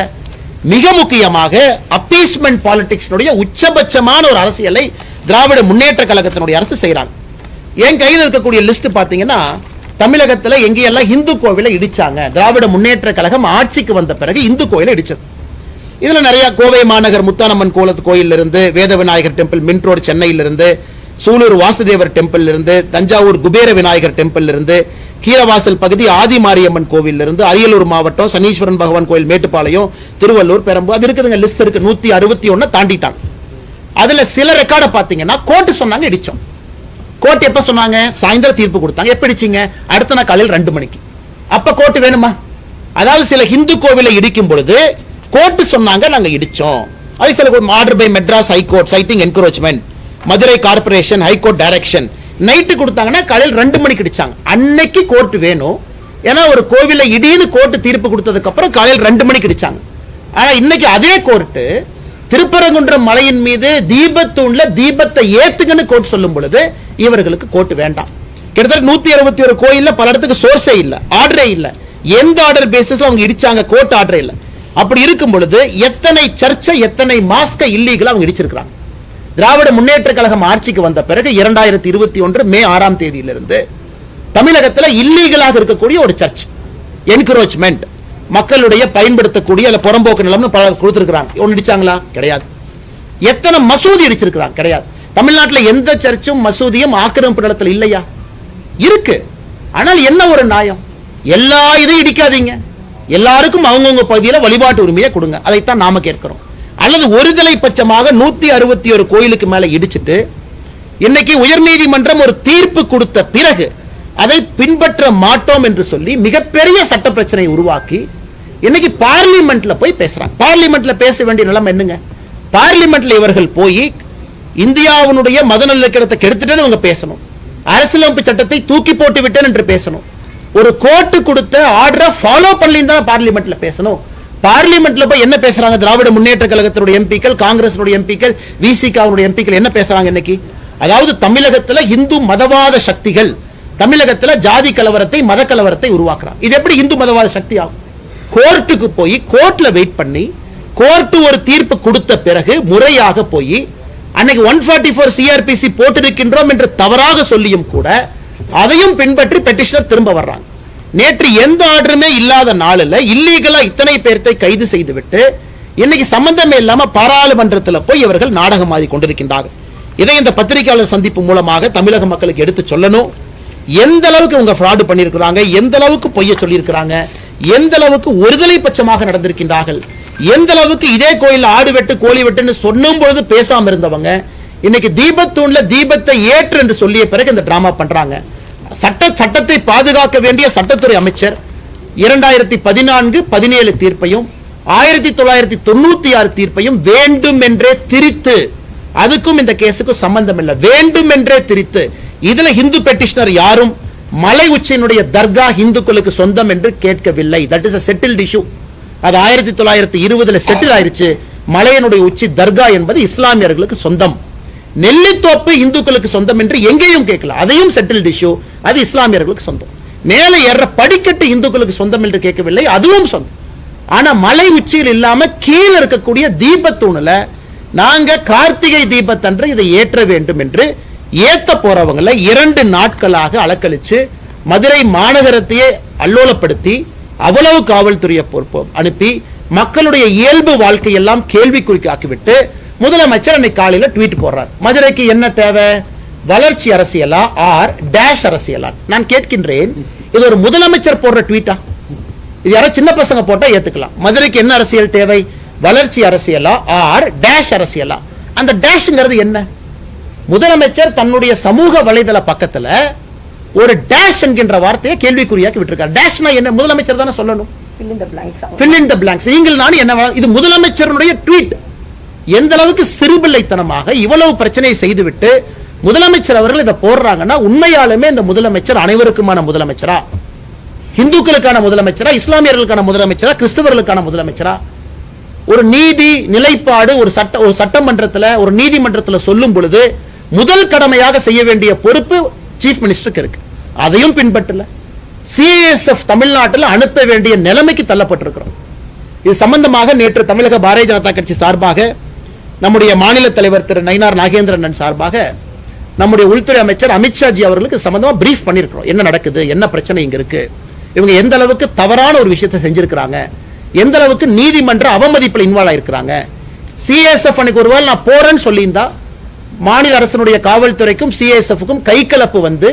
மிக முக்கியமாக அப்பீஸ்மென்ட் பாலிடிக்ஸ் உச்சபட்சமான ஒரு அரசியலை திராவிட முன்னேற்ற கழகத்தினுடைய அரசு செய்யறாங்க. என் கையில் இருக்கக்கூடிய லிஸ்ட் பாத்தீங்கன்னா தமிழகத்துல எங்கெல்லாம் இந்து கோவிலை இடிச்சாங்க, திராவிட முன்னேற்ற கழகம் ஆட்சிக்கு வந்த பிறகு இந்து கோயிலை இடிச்சது. இதுல நிறைய கோவை மாநகர் முத்தானம்மன் கோயில் இருந்து, வேத விநாயகர் டெம்பிள் மின் ரோடு சென்னையில இருந்து, சூலூர் வாசுதேவர் டெம்பிள் இருந்து, தஞ்சாவூர் குபேர விநாயகர் டெம்பிள் இருந்து, கீழவாசல் பகுதி ஆதி மாரியம்மன் கோவில் இருந்து, அரியலூர் மாவட்டம் சனீஸ்வரன் பகவான் கோயில் மேட்டுப்பாளையம், திருவள்ளூர், பெரம்பூர், அது இருக்குதுங்க லிஸ்ட் இருக்கு. 161 தாண்டிட்டாங்க. அதுல சில ரெக்கார்டை பாத்தீங்கன்னா கோர்ட் சொன்னாங்க இடிச்சோம். கோர்ட் எப்ப சொன்னாங்க? சாயந்தரம் தீர்ப்பு கொடுத்தாங்க. எப்ப இடிச்சீங்க? அடுத்த நாள் காலையில் 2 மணிக்கு. அப்ப கோர்ட் வேணுமா? அதாவது சில இந்து கோவிலை இடிக்கும் பொழுது கோர்ட் சொன்னாங்க நாங்க இடிச்சோம். அது சில order by Madras high court citing encouragement, Madurai corporation high court direction, night கொடுத்தாங்கன்னா காலையில் 2 மணிக்கு இடிச்சாங்க. அன்னைக்கு கோர்ட் வேணும். ஏன்னா ஒரு கோவிலை இடின்னு கோர்ட் தீர்ப்பு கொடுத்ததுக்கு அப்புறம் காலையில் 2 மணிக்கு இடிச்சாங்க. ஆனா இன்னைக்கு அதே கோர்ட் திருப்பரங்குன்றம் மலையின் மீது தீபத்தூண்ல தீபத்தை ஏத்துங்கன்னு கோர்ட் சொல்லும் பொழுது இவர்களுக்கு கோர்ட் வேண்டாம். கிட்டத்தட்ட 161 கோயில்ல பல இடத்துக்கு சோர்ஸே இல்ல, ஆர்டரே இல்ல. எந்த ஆர்டர் பேசிஸ்ல அவங்க இடிச்சாங்க? கோர்ட் ஆர்டர் இல்ல. அப்படி இருக்கும் பொழுது எத்தனை சர்ச்சை, எத்தனை மாஸ்க இல்லீகலா அவங்க இடிச்சிருக்காங்க. திராவிட முன்னேற்ற கழகம் ஆட்சிக்கு வந்த பிறகு 2021 மே 6ஆம் தேதியிலிருந்து தமிழகத்தில் இல்லீகலாக இருக்கக்கூடிய ஒரு சர்ச் என்கரேஜ்மெண்ட், மக்களுடைய பயன்படுத்தக்கூடிய அல்ல புறம்போக்கு நிலம்னு கொடுத்திருக்காங்க. ஒன்னு இடிச்சாங்களா? கிடையாது. எத்தனை மசூதி இடிச்சிருக்காங்க? கிடையாது. தமிழ்நாட்டில் எந்த சர்ச்சும் மசூதியும் ஆக்கிரமிப்பு நிலத்தில் இல்லையா? இருக்கு. ஆனால் என்ன ஒரு நியாயம்? எல்லா இதையும் இடிக்காதீங்க, எல்லாருக்கும் அவங்கவுங்க பகுதியில் வழிபாட்டு உரிமையை கொடுங்க. அதைத்தான் நாம கேட்கிறோம். அல்லது ஒருதலை பட்சமாக 161 கோயிலுக்கு மேல இடிச்சிட்டு இன்னைக்கு உயர்நீதிமன்றம் ஒரு தீர்ப்பு கொடுத்த பிறகு அதை பின்பற்ற மாட்டோம் என்று சொல்லி மிகப்பெரிய சட்ட பிரச்சனை உருவாக்கி இன்னைக்கு பார்லிமெண்ட்ல போய் பேசுறாங்க. பார்லிமெண்ட்ல பேச வேண்டிய நிலைமை என்னங்க? பார்லிமெண்ட்ல இவர்கள் போய் இந்தியாவினுடைய மத நல்லிணக்கத்தை கெடுத்துட்டேன்னு இவங்க பேசணும், அரசியலமைப்பு சட்டத்தை தூக்கி போட்டு விட்டேன் என்று பேசணும், ஒரு கோர்ட் கொடுத்த ஆர்டரை ஃபாலோ பண்ணலின்னு தான் பார்லிமெண்ட்ல பேசணும். பார்லிமெண்ட்ல போய் என்ன பேசுறாங்க? திராவிட முன்னேற்ற கழகத்தினுடைய எம்பிக்கள், காங்கிரஸ் எம்பிக்கள், விசிகாவுடைய எம்பிக்கள் என்ன பேசுறாங்க இன்னைக்கு? அதாவது தமிழகத்துல இந்து மதவாத சக்திகள் தமிழகத்துல ஜாதி கலவரத்தை, மத கலவரத்தை உருவாக்குறாங்க. இது எப்படி இந்து மதவாத சக்தி ஆகும்? கோர்ட்டுக்கு போய் கோர்ட்ல வெயிட் பண்ணி கோர்ட் ஒரு தீர்ப்பு கொடுத்த பிறகு முறையாக போய் அன்னைக்கு 144 சிஆர்பிசி போட்டிருக்கின்றோம் என்று தவறாக சொல்லியும் கூட அதையும் பின்பற்றி பெட்டிஷனர் திரும்ப வர்றாங்க. நேற்று எந்த ஆர்டருமே இல்லாத நாளில் இல்லீகலா இத்தனை பேர்த்தை கைது செய்துவிட்டு இன்னைக்கு சம்பந்தமே இல்லாம பாராளுமன்றத்தில் போய் இவர்கள் நாடகம் ஆடி கொண்டிருக்கின்றார்கள். இதை இந்த பத்திரிகையாளர் சந்திப்பு மூலமாக தமிழக மக்களுக்கு எடுத்து சொல்லணும். எந்த அளவுக்கு இவங்க ஃப்ராட் பண்ணியிருக்கிறாங்க, எந்த அளவுக்கு பொய்ய சொல்லியிருக்கிறாங்க, எந்த அளவுக்கு ஒருதலை பட்சமாக நடந்திருக்கின்றார்கள், எந்த அளவுக்கு இதே கோயில் ஆடு வெட்டு கோழி வெட்டுன்னு சொன்னும் பொழுது பேசாம இருந்தவங்க இன்னைக்கு தீபத்தூண்ல தீபத்தை ஏற்று என்று சொல்லிய பிறகு இந்த டிராமா பண்றாங்க. சட்டத்தை பாதுகாக்க வேண்டிய சட்டத்துறை அமைச்சர் 2014-17 தீர்ப்பையும் 1996 தீர்ப்பையும் வேண்டும் என்றே திரித்து, அதுக்கும் இந்த கேஸுக்கும் சம்பந்தம் இல்லை, வேண்டும் என்றே திரித்து, இதுல இந்து பெட்டிஷனர் யாரும் மலை உச்சியினுடைய தர்கா இந்துக்களுக்கு சொந்தம் என்று கேட்கவில்லை. That is a settled issue. அது 1920 செட்டில் ஆயிருச்சு. மலையனுடைய உச்சி தர்கா என்பது இஸ்லாமியர்களுக்கு சொந்தம், நெல்லித்தோப்பு இந்துக்களுக்கு சொந்தம் என்று எங்கேயும் கேட்கல. அதையும் செட்டில்ட் இஷ்யூ, அது இஸ்லாமியர்களுக்கு சொந்தம். மேலே ஏற படிக்கட்டு இந்துக்களுக்கு சொந்தம் என்று கேட்கவில்லை, அதுவும் சொந்தம். ஆனா மலை உச்சியில் இல்லாம கீழே இருக்கக்கூடிய தீபத்தூணுல நாங்க கார்த்திகை தீபத்தன்று இதை ஏற்ற வேண்டும் என்று ஏத்த போறவங்களை 2 நாட்களாக அலக்கழிச்சு மதுரை மாநகரத்தையே அல்லோலப்படுத்தி அவ்வளவு காவல்துறையை அனுப்பி மக்களுடைய இயல்பு வாழ்க்கையெல்லாம் கேள்விக்குறிக்காக்கிவிட்டு முதலமைச்சர் அன்னைக்கு காலையில ட்வீட் போடுறார். மதுரைக்கு என்ன தேவை? வளர்ச்சி அரசியலா ஆர் டேஷ் அரசியலா? நான் கேட்கின்றேன், இது ஒரு முதலமைச்சர் போடுற ட்வீட்டா? இது யாரோ சின்ன பசங்க போட்டா ஏத்துக்கலாம். மதுரைக்கு என்ன அரசியல் தேவை? வளர்ச்சி அரசியலா ஆர் டேஷ் அரசியலா? அந்த டேஷ்ங்கிறது என்ன? முதலமைச்சர் தன்னுடைய சமூக வலைதள பக்கத்துல ஒரு டேஷ் என்கின்ற வார்த்தையை கேள்விக்குறியாக்கி விட்டிருக்கார். டேஷ்னா என்ன? முதலமைச்சர் தானே சொல்லணும். fill in the blanks. நீங்கள் நான் என்ன? இது முதலமைச்சருடைய ட்வீட். எந்த அளவுக்கு சிறுபிள்ளைத்தனமாக இவ்வளவு பிரச்சனையை செய்துவிட்டு முதலமைச்சர் அவர்கள் இதை போடுறாங்கன்னா உண்மையாலுமே இந்த முதலமைச்சர் அனைவருக்குமான முதலமைச்சரா? இந்துக்களுக்கான முதலமைச்சரா? இஸ்லாமியர்களுக்கான முதலமைச்சரா? கிறிஸ்தவர்களுக்கான முதலமைச்சரா? ஒரு நீதி நிலைப்பாடு ஒரு சட்டமன்றத்தில் ஒரு நீதிமன்றத்தில் சொல்லும் பொழுது முதல் கடமையாக செய்ய வேண்டிய பொறுப்பு சீஃப் மினிஸ்டருக்கு இருக்கு. அதையும் பின்பற்றல. சிஎஸ்எஃப் தமிழ்நாட்டில் அனுப்ப வேண்டிய நிலைமைக்கு தள்ளப்பட்டிருக்கிறோம். இது சம்பந்தமாக நேற்று தமிழக பாரதிய ஜனதா கட்சி சார்பாக நம்முடைய மாநில தலைவர் திரு நயினார் நாகேந்திரன் சார்பாக நம்முடைய உள்துறை அமைச்சர் அமித்ஷாஜி அவர்களுக்கு சம்பந்தமா பிரீஃப் பண்ணியிருக்கிறோம். என்ன நடக்குது, என்ன பிரச்சனை இங்க இருக்கு, இவங்க எந்த அளவுக்கு தவறான ஒரு விஷயத்தை செஞ்சிருக்கிறாங்க, எந்த அளவுக்கு நீதிமன்ற அவமதிப்பில் இன்வால்வ் ஆயிருக்கிறாங்க. சிஎஸ்எஃப் அன்னைக்கு ஒருவேளை நான் போறேன்னு சொல்லியிருந்தா மாநில அரசனுடைய காவல்துறைக்கும் சிஎஸ்எஃப்க்கும் கைகலப்பு வந்து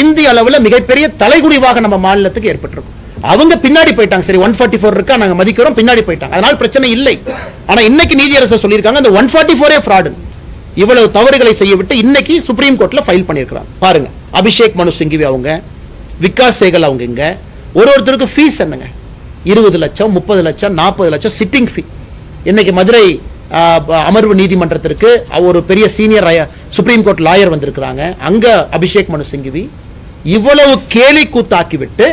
இந்திய அளவில் மிகப்பெரிய தலைகுனிவாக நம்ம மாநிலத்துக்கு ஏற்பட்டிருக்கும். அவங்க பின்னாடி போயிட்டாங்க. சரி 144 இருக்கா, நாங்க மதிக்கிறோம், பின்னாடி போயிட்டாங்க, அதனால பிரச்சனை இல்லை. ஆனா இன்னைக்கு நீதியரசர் சொல்லியிருக்காங்க இந்த 144 ஃப்ராடு, இவ்வளவு தவறுகளை செய்யவிட்டு இன்னைக்கு சுப்ரீம் கோர்ட்ல ஃபைல் பண்ணியிருக்கிறாங்க. பாருங்க, அபிஷேக் மனு சிங்கிவி அவங்க, விகாஸ் சேகல் அவங்க, இங்க ஒருத்தருக்கு ஃபீஸ் என்னங்க, 20 லட்சம் 30 லட்சம் 40 லட்சம் சிட்டிங் ஃபீ. இன்னைக்கு மதுரை அமர்வு நீதிமன்றத்திற்கு ஒரு பெரிய சீனியர் சுப்ரீம் கோர்ட் லாயர் வந்திருக்கிறாங்க. அங்க அபிஷேக் மனு சிங்கிவி இவ்வளவு கேலி கூத்தாக்கி விட்டு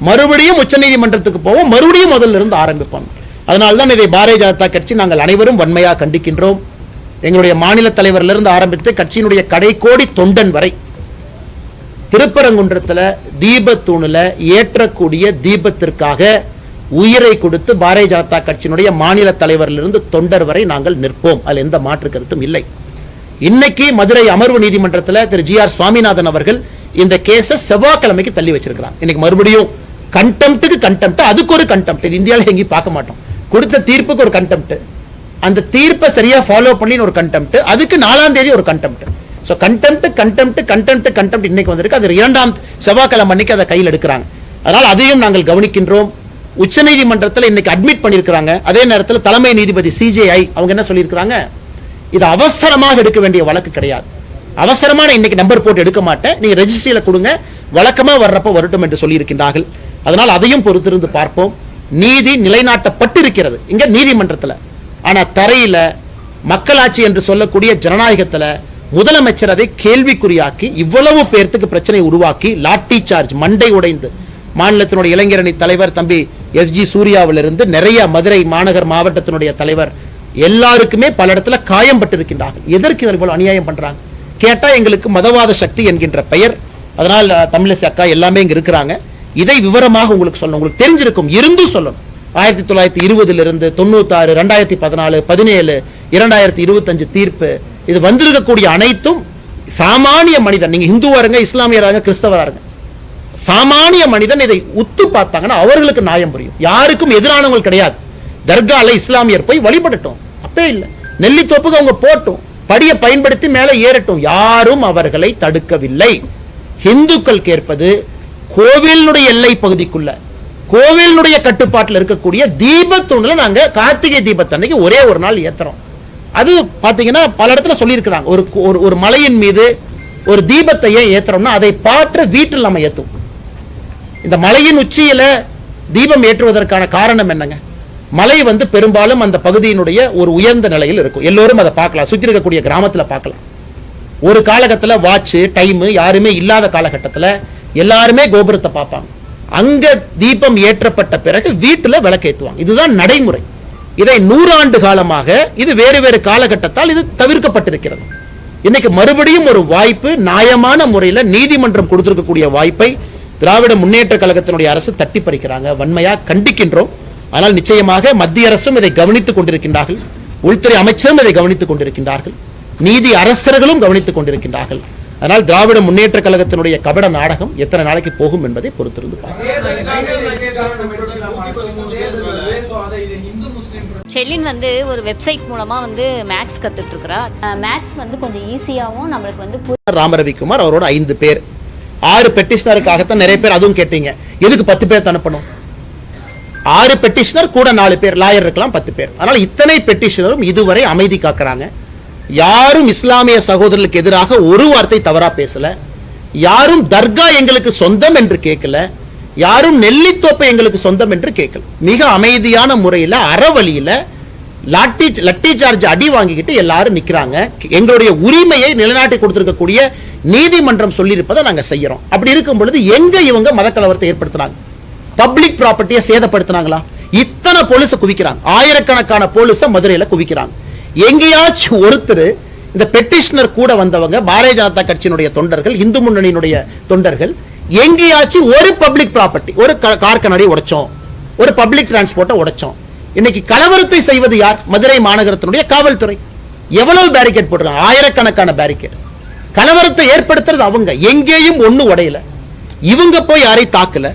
மறுபடியும் உச்ச நீதிமன்றத்துக்கு போவோம், மறுபடியும் முதல்ல இருந்து ஆரம்பிப்போம். அதனால்தான் இதை பாரதிய ஜனதா கட்சி நாங்கள் அனைவரும் வன்மையாக கண்டிக்கின்றோம். எங்களுடைய மாநில தலைவரிலிருந்து ஆரம்பித்து கட்சியினுடைய கடைக்கோடி தொண்டன் வரை திருப்பரங்குன்றத்தில் தீபத்தூணில் ஏற்றக்கூடிய தீபத்திற்காக உயிரை கொடுத்து பாரதிய ஜனதா கட்சியினுடைய மாநில தலைவரிலிருந்து தொண்டர் வரை நாங்கள் நிற்போம். அதில் எந்த மாற்று கருத்தும் இல்லை. இன்னைக்கு மதுரை அமர்வு நீதிமன்றத்தில் திரு ஜி.ஆர். சுவாமிநாதன் அவர்கள் இந்த கேஸை செவ்வாய்க்கிழமைக்கு தள்ளி வச்சிருக்கிறாங்க. இன்னைக்கு மறுபடியும் கண்டெம்ப்டுக்கு கண்டெம்ப்ட், அதுக்கு ஒரு கண்டெம்ப்ட். இந்தியாவில் எங்கேயும் பார்க்க மாட்டோம். கொடுத்த தீர்ப்புக்கு ஒரு கண்டெம்ப்ட், அந்த தீர்ப்பை சரியா ஃபாலோ பண்ணி ஒரு கண்டெம்ப்ட், அதுக்கு 4ஆம் தேதி ஒரு contempt. So contempt contempt contempt contempt இன்னைக்கு வந்திருக்கு. அது 2ஆம் செவ்வாய்க்கிழமை அன்னைக்கு அதை கையில் எடுக்கிறாங்க. அதனால் அதையும் நாங்கள் கவனிக்கின்றோம். உச்சநீதிமன்றத்தில் இன்னைக்கு அட்மிட் பண்ணியிருக்கிறாங்க. அதே நேரத்தில் தலைமை நீதிபதி சிஜேஐ அவங்க என்ன சொல்லியிருக்கிறாங்க, இது அவசரமாக எடுக்க வேண்டிய வழக்கு கிடையாது, அவசரமான இன்னைக்கு நம்பர் போட்டு எடுக்க மாட்டேன், நீங்க ரெஜிஸ்ட்ரியில கொடுங்க, வழக்கமா வர்றப்ப வரட்டும் என்று சொல்லியிருக்கின்றார்கள். அதனால் அதையும் பொறுத்திருந்து பார்ப்போம். நீதி நிலைநாட்டப்பட்டிருக்கிறது இங்க நீதிமன்றத்தில். ஆனா தரையில மக்களாட்சி என்று சொல்லக்கூடிய ஜனநாயகத்தில் முதலமைச்சர் அதை கேள்விக்குறியாக்கி இவ்வளவு பேர்த்துக்கு பிரச்சனை உருவாக்கி லாட்டி சார்ஜ் மண்டை உடைந்து மாநிலத்தினுடைய இளைஞரணி தலைவர் தம்பி எஸ்.ஜி. சூர்யாவிலிருந்து நிறைய மதுரை மாநகர் மாவட்டத்தினுடைய தலைவர் எல்லாருக்குமே பல இடத்துல காயம் பட்டிருக்கின்றார்கள். எதற்கு இவர்கள் அநியாயம் பண்றாங்க கேட்டா எங்களுக்கு மதவாத சக்தி என்கின்ற பெயர். அதனால் தமிழிசை அக்கா எல்லாமே இங்க இருக்கிறாங்க. இதை விவரமாக உங்களுக்கு சொல்லணும், உங்களுக்கு தெரிஞ்சிருக்கும், இருந்து சொல்லணும். 1920 இருந்து 96 2014 17 2025 தீர்ப்பு, இது வந்திருக்கக்கூடிய அனைத்தும் சாமானிய மனிதன், நீங்க இந்துவாருங்க இஸ்லாமியராங்க கிறிஸ்தவராங்க, சாமானிய மனிதன் இதை உத்து பார்த்தாங்கன்னா அவர்களுக்கு நியாயம் புரியும். யாருக்கும் எதிரானவங்க கிடையாது. தர்கால இஸ்லாமியர் போய் வழிபடட்டும், அப்பே இல்லை. நெல்லித்தோப்புக்கு அவங்க போட்டும், படியை பயன்படுத்தி மேலே ஏறட்டும், யாரும் அவர்களை தடுக்கவில்லை. இந்துக்கள் கேட்பது கோவிலுடைய எல்லை பகுதிக்குள்ள கோவிலுடைய கட்டுப்பாட்டில் இருக்கக்கூடிய தீபத்தூண்ல நாங்க கார்த்திகை தீபத்தன்னைக்கு ஒரே ஒரு நாள் ஏத்துறோம். அது பாத்தீங்கன்னா பல இடத்துல சொல்லியிருக்கிறாங்க, ஒரு மலையின் மீது ஒரு தீபத்தை ஏத்துறோம்னா அதை பாற்ற வீட்டில் நம்ம ஏத்துவோம். இந்த மலையின் உச்சியில தீபம் ஏற்றுவதற்கான காரணம் என்னங்க, மலை வந்து பெரும்பாலும் அந்த பகுதியினுடைய ஒரு உயர்ந்த நிலையில் இருக்கும். எல்லோரும் அதை பார்க்கலாம், சுற்றி இருக்கக்கூடிய கிராமத்தில் பார்க்கலாம். ஒரு காலகட்டத்தில் வாட்ச் டைம் யாருமே இல்லாத காலகட்டத்தில் எல்லாருமே கோபுரத்தை பார்ப்பாங்க. அங்க தீபம் ஏற்றப்பட்ட பிறகு வீட்டில் விளக்கேற்றுவாங்க. இதுதான் நடைமுறை. இதை 100 ஆண்டு காலமாக இது வேறு வேறு காலகட்டத்தால் இது தவிர்க்கப்பட்டிருக்கிறது. இன்னைக்கு மறுபடியும் ஒரு வாய்ப்பு, நியாயமான முறையில் நீதிமன்றம் கொடுத்திருக்கக்கூடிய வாய்ப்பை திராவிட முன்னேற்ற கழகத்தினுடைய அரசு தட்டி பறிக்கிறாங்க. வன்மையாக கண்டிக்கின்றோம். ஆனால் நிச்சயமாக மத்திய அரசும் இதை கவனித்துக் கொண்டிருக்கின்றார்கள், உள்துறை அமைச்சரும் இதை கவனித்துக் கொண்டிருக்கின்றார்கள், நீதி அரசர்களும் கவனித்துக் கொண்டிருக்கின்றார்கள். அதனால் திராவிட முன்னேற்ற கழகத்தினுடைய கபட நாடகம் எத்தனை நாளைக்கு போகும் என்பதை பொறுத்திருந்து ஷெல்லின் வந்து ஒரு வெப்சைட் மூலமா வந்து மேக்ஸ் கத்துட்டு இருக்கா. மேக்ஸ் வந்து கொஞ்சம் ஈஸியாவும் நம்மளுக்கு வந்து ராமரவிக்குமார் அவரோட 5 பேர் 6 பெட்டிஷனருக்காகத்தான் நிறைய பேர் அதுவும் கேட்டீங்க, எதுக்கு 10 பேர் அனுப்பணும்? 6 பெட்டிஷனர் கூட 4 பேர் லாயர் இருக்கலாம், 10 பேர். அதனால இத்தனை பெட்டிஷனரும் இதுவரை அமைதி காக்குறாங்க. யாரும் இஸ்லாமிய சகோதரர்களுக்கு எதிராக ஒரு வார்த்தை தவறா பேசல, யாரும் தர்கா எங்களுக்கு சொந்தம் என்று கேட்கல, யாரும் நெல்லித்தோப்பை எங்களுக்கு சொந்தம் என்று கேட்கல. மிக அமைதியான முறையில் அறவழியில லட்டி சார்ஜ் அடி வாங்கிக்கிட்டு எல்லாரும் நிக்கிறாங்க. எங்களுடைய உரிமையை நிலைநாட்டி கொடுத்திருக்கக்கூடிய நீதிமன்றம் சொல்லியிருப்பதை நாங்க செய்யறோம். அப்படி இருக்கும் பொழுது எங்க இவங்க மதக்கலவரத்தை ஏற்படுத்தினாங்க? பப்ளிக் ப்ராப்பர்ட்டியை சேதப்படுத்தினாங்களா? இத்தனை போலீஸை குவிக்கிறாங்க, ஆயிரக்கணக்கான போலீஸை மதுரையில குவிக்கிறாங்க. எங்கேயாச்சும் ஒருத்தர் இந்த பெட்டிஷனர் கூட வந்தவங்க பாரதிய ஜனதா கட்சியினுடைய தொண்டர்கள், இந்து முன்னணியினுடைய தொண்டர்கள், எங்கேயாச்சும் ஒரு பப்ளிக் ப்ராப்பர்ட்டி, ஒரு கார் கண்ணாடி உடைச்சோம், ஒரு பப்ளிக் டிரான்ஸ்போர்ட்டை உடைச்சோம்? இன்னைக்கு கலவரத்தை செய்வது யார்? மதுரை மாநகரத்தினுடைய காவல்துறை. எவ்வளவு பேரிகேட் போட்டிருக்காங்க? ஆயிரக்கணக்கான பேரிகேட். கலவரத்தை ஏற்படுத்துறது அவங்க, எங்கேயும் ஒண்ணு உடையல, இவங்க போய் யாரை தாக்கல,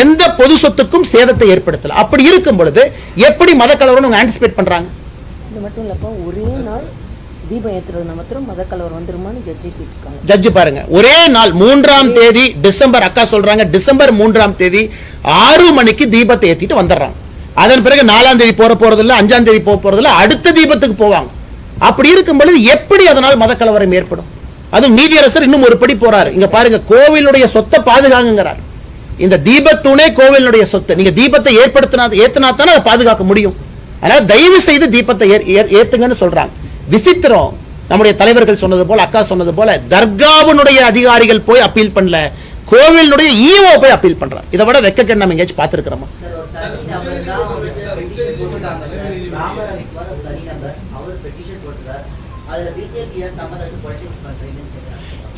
எந்த பொது சொத்துக்கும் சேதத்தை ஏற்படுத்தல. அப்படி இருக்கும் பொழுது எப்படி மத கலவரம் ஆன்டிசிபேட் பண்றாங்க? இது மட்டும் இல்லப்பா, ஒரே நாள் தீபம் ஏத்துறதுனா மாத்திரம் மத கலவரம் வந்துருமான்னு ஜட்ஜி கேட்டிருக்காங்க. ஜட்ஜ் பாருங்க, ஒரே நாள் 3ஆம் தேதி டிசம்பர், அக்கா சொல்றாங்க டிசம்பர் 3ஆம் தேதி 6 மணிக்கு தீபத்தை ஏத்திட்டு வந்துடுறாங்க. அதன் பிறகு 4ஆம் தேதி போறதில்ல, 5ஆம் தேதி போறதில்ல, அடுத்த தீபத்துக்கு போவாங்க. அப்படி இருக்கும் பொழுது எப்படி அதனால் மத கலவரம் ஏற்படும்? அதுவும் நீதியரசர் இன்னும் ஒரு படி போறாரு. இங்க பாருங்க, கோவிலுடைய சொத்தை பாதுகாங்கிறார். இந்த தீபத்தூணே கோவிலுடைய சொத்து. நீங்க தீபத்தை ஏத்தினா தானே அதை பாதுகாக்க முடியும். அதனால தயவு செய்து தீபத்தை ஏத்துங்கன்னு சொல்றாங்க. விசித்திரம், நம்முடைய தலைவர்கள் சொன்னது போல, அக்கா சொன்னது போல, தர்காவுடைய அதிகாரிகள் போய் அப்பீல் பண்ணல, கோவிலுடைய ஈஓ போய் அப்பீல் பண்றாங்க. இதை விட வெக்கக்கேடு நம்ம எங்கேயாச்சும் பார்த்திருக்கிறோமா?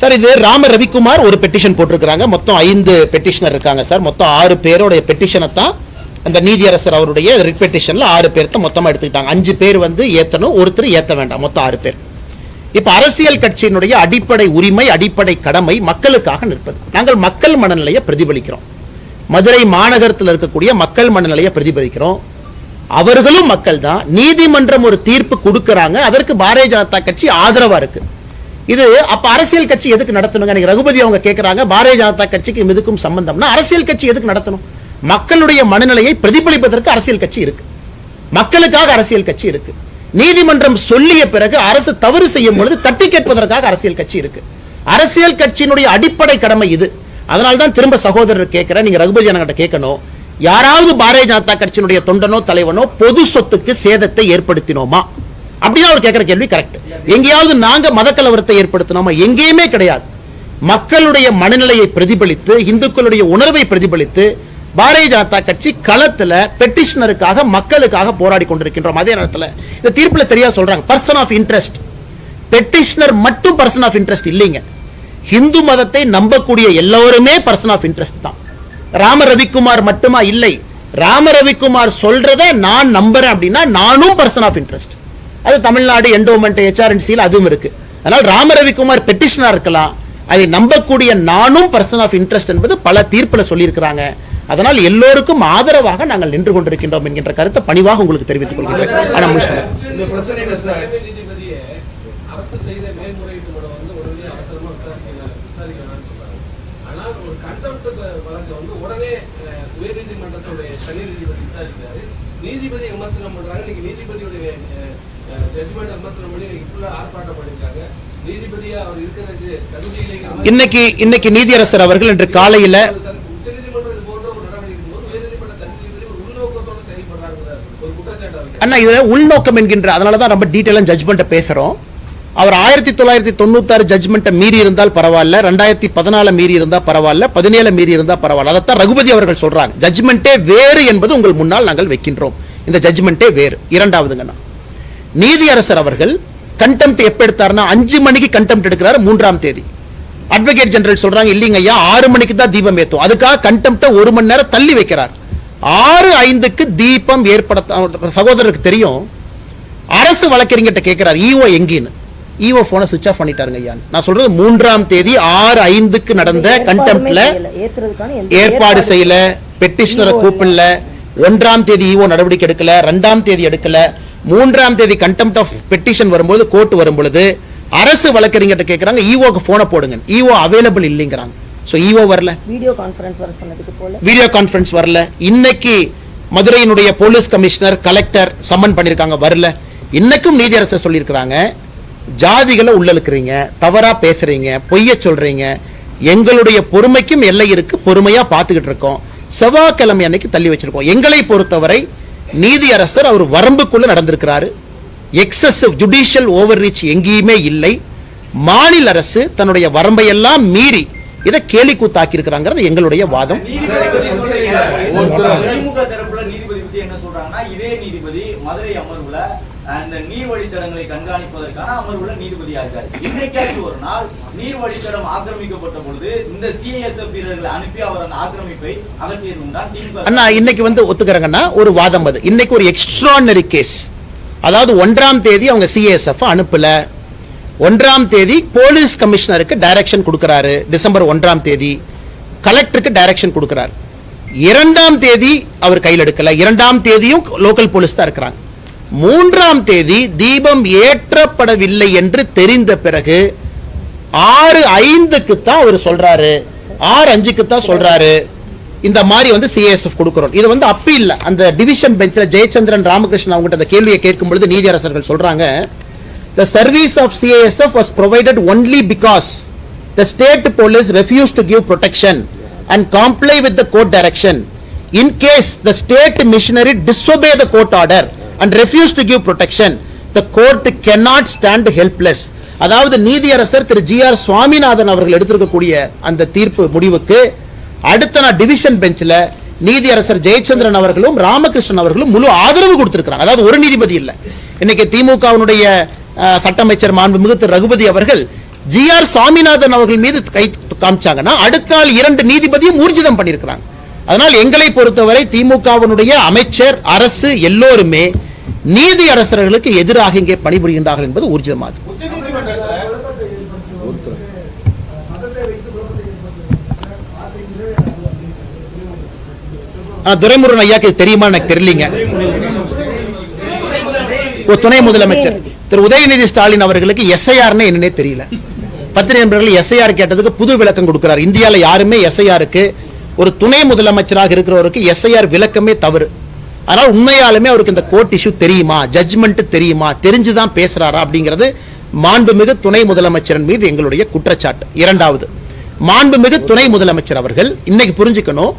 சார், இது ராம ரவிக்குமார் ஒரு பெட்டிஷன் போட்டிருக்காங்க. மொத்தம் 5 பெட்டிஷனர் இருக்காங்க சார். மொத்தம் 6 பேரோட பெட்டிஷனை தான் அந்த நீதியரசர் அவருடைய ரிட் பெட்டிஷன்ல 6 பேர் மொத்தமா எடுத்துக்கிட்டாங்க. 5 பேர் வந்து ஏத்தணும், ஒருத்தர் ஏத்த வேண்டாம், மொத்தம் 6 பேர். இப்ப அரசியல் கட்சியினுடைய அடிப்படை உரிமை, அடிப்படை கடமை மக்களுக்காக நிற்பது. நாங்கள் மக்கள் மனநிலையை பிரதிபலிக்கிறோம். மதுரை மாநகரத்தில் இருக்கக்கூடிய மக்கள் மனநிலையை பிரதிபலிக்கிறோம். அவர்களும் மக்கள் தான். நீதிமன்றம் ஒரு தீர்ப்பு கொடுக்கறாங்க, அதற்கு பாரதிய ஜனதா கட்சி ஆதரவா இருக்கு. இது அப்ப அரசியல் கட்சி எதுக்கு நடத்தணுங்க? ரகுபதி அவங்க கேட்கறாங்க, பாரதிய ஜனதா கட்சிக்கு இதுக்கும் சம்பந்தம்னா அரசியல் கட்சி எதுக்கு நடத்தணும்? மக்களுடைய மனநிலையை பிரதிபலிப்பதற்கு அரசியல் கட்சி இருக்கு, மக்களுக்காக அரசியல் கட்சி இருக்கு. நீதிமன்றம் சொல்லிய பிறகு அரசு தவறு செய்யும் பொழுது தட்டி கேட்பதற்காக அரசியல் கட்சி இருக்கு. அரசியல் கட்சியினுடைய அடிப்படை கடமை இது. அதனால்தான் திரும்ப சகோதரர் கேட்கிற, நீங்க ரகுபதி அண்ணா கேட்கணும், யாராவது பாரதிய ஜனதா கட்சியினுடைய தொண்டனோ தலைவனோ பொது சொத்துக்கு சேதத்தை ஏற்படுத்தினோமா அப்படின்னா அவர் கேட்கிற கேள்வி கரெக்ட். எங்கேயாவது நாங்க மத கலவரத்தை ஏற்படுத்தினோமா? எங்கேயுமே கிடையாது. மக்களுடைய மனநிலையை பிரதிபலித்து, இந்துக்களுடைய உணர்வை பிரதிபலித்து பாரதிய ஜனதா கட்சி களத்துல பெட்டிஷனருக்காக, மக்களுக்காக போராடி கொண்டிருக்கின்றோம். அதே நேரத்தில் இந்த தீர்ப்புல தெரியா சொல்றாங்க, பர்சன் ஆஃப் இன்ட்ரெஸ்ட். பெட்டிஷனர் மட்டும் பர்சன் ஆஃப் இன்ட்ரெஸ்ட் இல்லைங்க. இந்து மதத்தை நம்பக்கூடிய எல்லோருமே பர்சன் ஆஃப் இன்ட்ரெஸ்ட் தான். ராம ரவிக்குமார் மட்டுமா? இல்லை. ராம ரவிக்குமார் சொல்றத நான் நம்புறேன் அப்படின்னா நானும் பர்சன் ஆஃப் இன்ட்ரெஸ்ட். அது தமிழ்நாடு என்டோமெண்ட் HRNC அதுவும் இருக்கு. அதனால் ராம ரவிக்குமார் பெட்டிஷனா இருக்கலாம், அதை நம்பக்கூடிய நானும் பர்சன் ஆஃப் இன்ட்ரெஸ்ட் என்பது பல தீர்ப்புல சொல்லியிருக்கிறாங்க. அதனால் எல்லோருக்கும் ஆதரவாக நாங்கள் நின்று கொண்டிருக்கின்றோம் என்கின்ற கருத்தை பணிவாக உங்களுக்கு தெரிவித்துக் கொள்கிறேன். நீதிபதி விமர்சனம் பண்றாங்க. நீதிபதியுடைய ஜட்ஜ்மெண்ட் விமர்சனம் பண்ணி ஆர்ப்பாட்டம் பண்ணிருக்காங்க. நீதிபதியா அவர் இருக்கிறதுக்கு தகுதி இல்லைங்க. இன்னைக்கு நீதியரசர் அவர்கள் இன்று காலையில உச்சநீதிமன்றம் போன்ற ஒரு நடவடிக்கை போது உயர்நீதிமன்ற தனிநீதிபதி ஒரு உள்நோக்கத்தோட செயல்படுறாங்க ஒரு குற்றச்சாட்டு. அண்ணா, இதுல உள்நோக்கம் என்கின்ற, அதனாலதான் ரொம்ப டீட்டெயிலா ஜட்ஜ்மெண்ட் பேசுறோம். அவர் 1996 ஜட்ஜ்மெண்ட்டை மீறி இருந்தால் பரவாயில்ல, 2014 மீறி இருந்தா பரவாயில்ல, 17 மீறி இருந்தா பரவாயில்ல. அதைத்தான் ரகுபதி அவர்கள் சொல்றாங்க. ஜட்ஜ்மெண்ட்டே வேறு என்பது உங்கள் முன்னால் நாங்கள் வைக்கின்றோம். இந்த ஜட்ஜ்மெண்ட்டே வேறு. இரண்டாவதுங்கண்ணா, நீதியரசர் அவர்கள் கண்டெம்ட் எப்ப எடுத்தாருன்னா 5 மணிக்கு கண்டெம்ட் எடுக்கிறாரு 3ஆம் தேதி. அட்வொகேட் ஜெனரல் சொல்றாங்க, இல்லைங்க ஐயா 6 மணிக்கு தான் தீபம் ஏத்தும், அதுக்காக கண்டெம்ட்டை 1 மணி நேரம் தள்ளி வைக்கிறார். 6:05க்கு தீபம் ஏற்படுத்த சகோதரருக்கு தெரியும். அரசு வழக்கறிஞர்கிட்ட கேட்கிறார், ஈஓ எங்கின்னு. ஈஓ போனை சுவிட்ச் ஆஃப் பண்ணிட்டாருங்க ஐயா. நான் சொல்றது 3ஆம் தேதி 6:05க்கு நடந்த கண்டெம்ட்ல ஏற்பாடு செய்யல, பெட்டிஷனரை கூப்பிடல, 1ஆம் தேதி ஈஓ நடவடிக்கை எடுக்கல, 2ஆம் தேதி எடுக்கல, 3ஆம் தேதி கண்டெம்ட் ஆஃப் பெட்டிஷன் வரும்போது, கோர்ட் வரும்பொழுது அரசு வழக்கறிஞர்கிட்ட கேட்கறாங்க, ஈஓக்கு போனை போடுங்க. ஈஓ அவைலபிள் இல்லைங்கிறாங்க. சோ ஈஓ வரல, வீடியோ கான்ஃபரன்ஸ் வரல. இன்னைக்கு மதுரையினுடைய போலீஸ் கமிஷனர், கலெக்டர் சம்மன் பண்ணிருக்காங்க, வரல. இன்னைக்கும் நீதியரசர் சொல்லியிருக்கிறாங்க, ஜாதிகளை உள்ளலுக்குறீங்க, தவறா பேசுறீங்க, பொய்ய சொல்றீங்க, எங்களுடைய பொறுமைக்கும் எல்லை இருக்கு, பொறுமையா பார்த்துக்கிட்டு இருக்கோம், செவ்வாய்க்கிழமை அன்னைக்கு தள்ளி வச்சிருக்கோம். எங்களை பொறுத்தவரை நீதியரசர் அவர் வரம்புக்குள்ள நடந்திருக்கிறாரு. எக்ஸசிவ் ஜுடிஷியல் ஓவர் ரீச் எங்கேயுமே இல்லை. மாநில அரசு தன்னுடைய வரம்பை எல்லாம் மீறி இதை கேலி கூத்தாக்கி இருக்கிறாங்கிறது எங்களுடைய வாதம். அந்த நீர் வழித்தடங்களை கண்காணிப்பதற்கான அமர்வுல நீதிபதியா இருக்காரு. இன்னைக்காச்சும் ஒரு நாள் நீர் வழித்தடம் ஆக்கிரமிக்கப்பட்ட பொழுது இந்த சிஐஎஸ்எஃப் வீரர்களை அனுப்பி அவர் அந்த ஆக்கிரமிப்பை அகற்றியது உண்டா? திமுக அண்ணா இன்னைக்கு ஒத்துக்கிறங்கன்னா ஒரு வாதம். அது இன்னைக்கு ஒரு எக்ஸ்ட்ரானரி கேஸ். அதாவது 1ஆம் தேதி அவங்க சிஏஎஸ்எஃப் அனுப்பல. 1ஆம் தேதி போலீஸ் கமிஷனருக்கு டைரக்ஷன் கொடுக்கிறாரு. டிசம்பர் 1ஆம் தேதி கலெக்டருக்கு டைரக்ஷன் கொடுக்கிறார். 2ஆம் தேதி அவர் கையில் எடுக்கல. 2ஆம் தேதியும் லோக்கல் போலீஸ் தான் இருக்கிறாங்க. 3ஆம் தேதி தீபம் ஏற்றப்படவில்லை என்று தெரிந்த பிறகு 6/5க்கு தான் அவர் சொல்றாரு, 6/5க்கு தான் சொல்றாரு இந்த மாதிரி வந்து சிஏஎஸ்எஃப் கொடுக்கிறோம். இது வந்து அப்பீல் அந்த டிவிஷன் பெஞ்சில் ஜெயச்சந்திரன் ராமகிருஷ்ணன் அவங்ககிட்ட அந்த கேள்வியை கேட்கும் பொழுது நீதியரசர்கள் சொல்றாங்க, the service of CASF was provided only because the state police refused to give protection and comply with the court direction. In case the state missionary disobey the court order and refuse to give protection, the court cannot stand helpless. அதாவது நீதியரசர் திரு GR. Swaminathan அவர்கள் எடுத்திருக்கக்கூடிய அந்த தீர்ப்பு முடிவுக்கு அடுத்த நாள் division பெஞ்சில் நீதியரசர் ஜெயச்சந்திரன் அவர்களும் ராமகிருஷ்ணன் அவர்களும் முழு ஆதரவு கொடுத்திருக்கிறாங்க. அதாவது ஒரு நீதிபதி இல்ல. இன்னைக்கு திமுகவினுடைய சட்ட அமைச்சர் மாண்புமிகு திரு ரகுபதி அவர்கள் ஜி.ஆர். சுவாமிநாதன் அவர்கள் மீது கை காமிச்சாங்கன்னா அடுத்த நாள் 2 நீதிபதியும் ஊர்ஜிதம் பண்ணியிருக்கிறாங்க. அதனால் எங்களை பொறுத்தவரை திமுகவினுடைய அமைச்சர் அரசு எல்லோருமே நீதி அரசர்களுக்கு எதிராக இங்கே பணிபுரிகின்றார்கள் என்பது ஊர்ஜிதமாகும். துரைமுருகன் ஐயாக்கு தெரியுமா எனக்கு தெரியலீங்க. துணை முதலமைச்சர் திரு உதயநிதி ஸ்டாலின் அவர்களுக்கு எஸ்ஐஆர்னு என்னன்னே தெரியல. பத்திரிகை நண்பர்கள் எஸ்ஐஆர் கேட்டதுக்கு புது விளக்கம் கொடுக்கிறார். இந்தியாவில் யாருமே எஸ்ஐஆருக்கு ஒரு துணை முதலமைச்சராக இருக்கிறவருக்கு எஸ்ஐஆர் விளக்கமே தவறு. ஆனால் உண்மையாலுமே அவருக்கு இந்த கோர்ட் இஷ்யூ தெரியுமா, ஜட்ஜ்மெண்ட் தெரியுமா, தெரிஞ்சுதான் பேசுறாரா அப்படிங்கிறது மாண்புமிகு துணை முதலமைச்சரின் மீது எங்களுடைய குற்றச்சாட்டு. இரண்டாவது, மாண்புமிகு துணை முதலமைச்சர் அவர்கள் இன்னைக்கு புரிஞ்சுக்கணும்,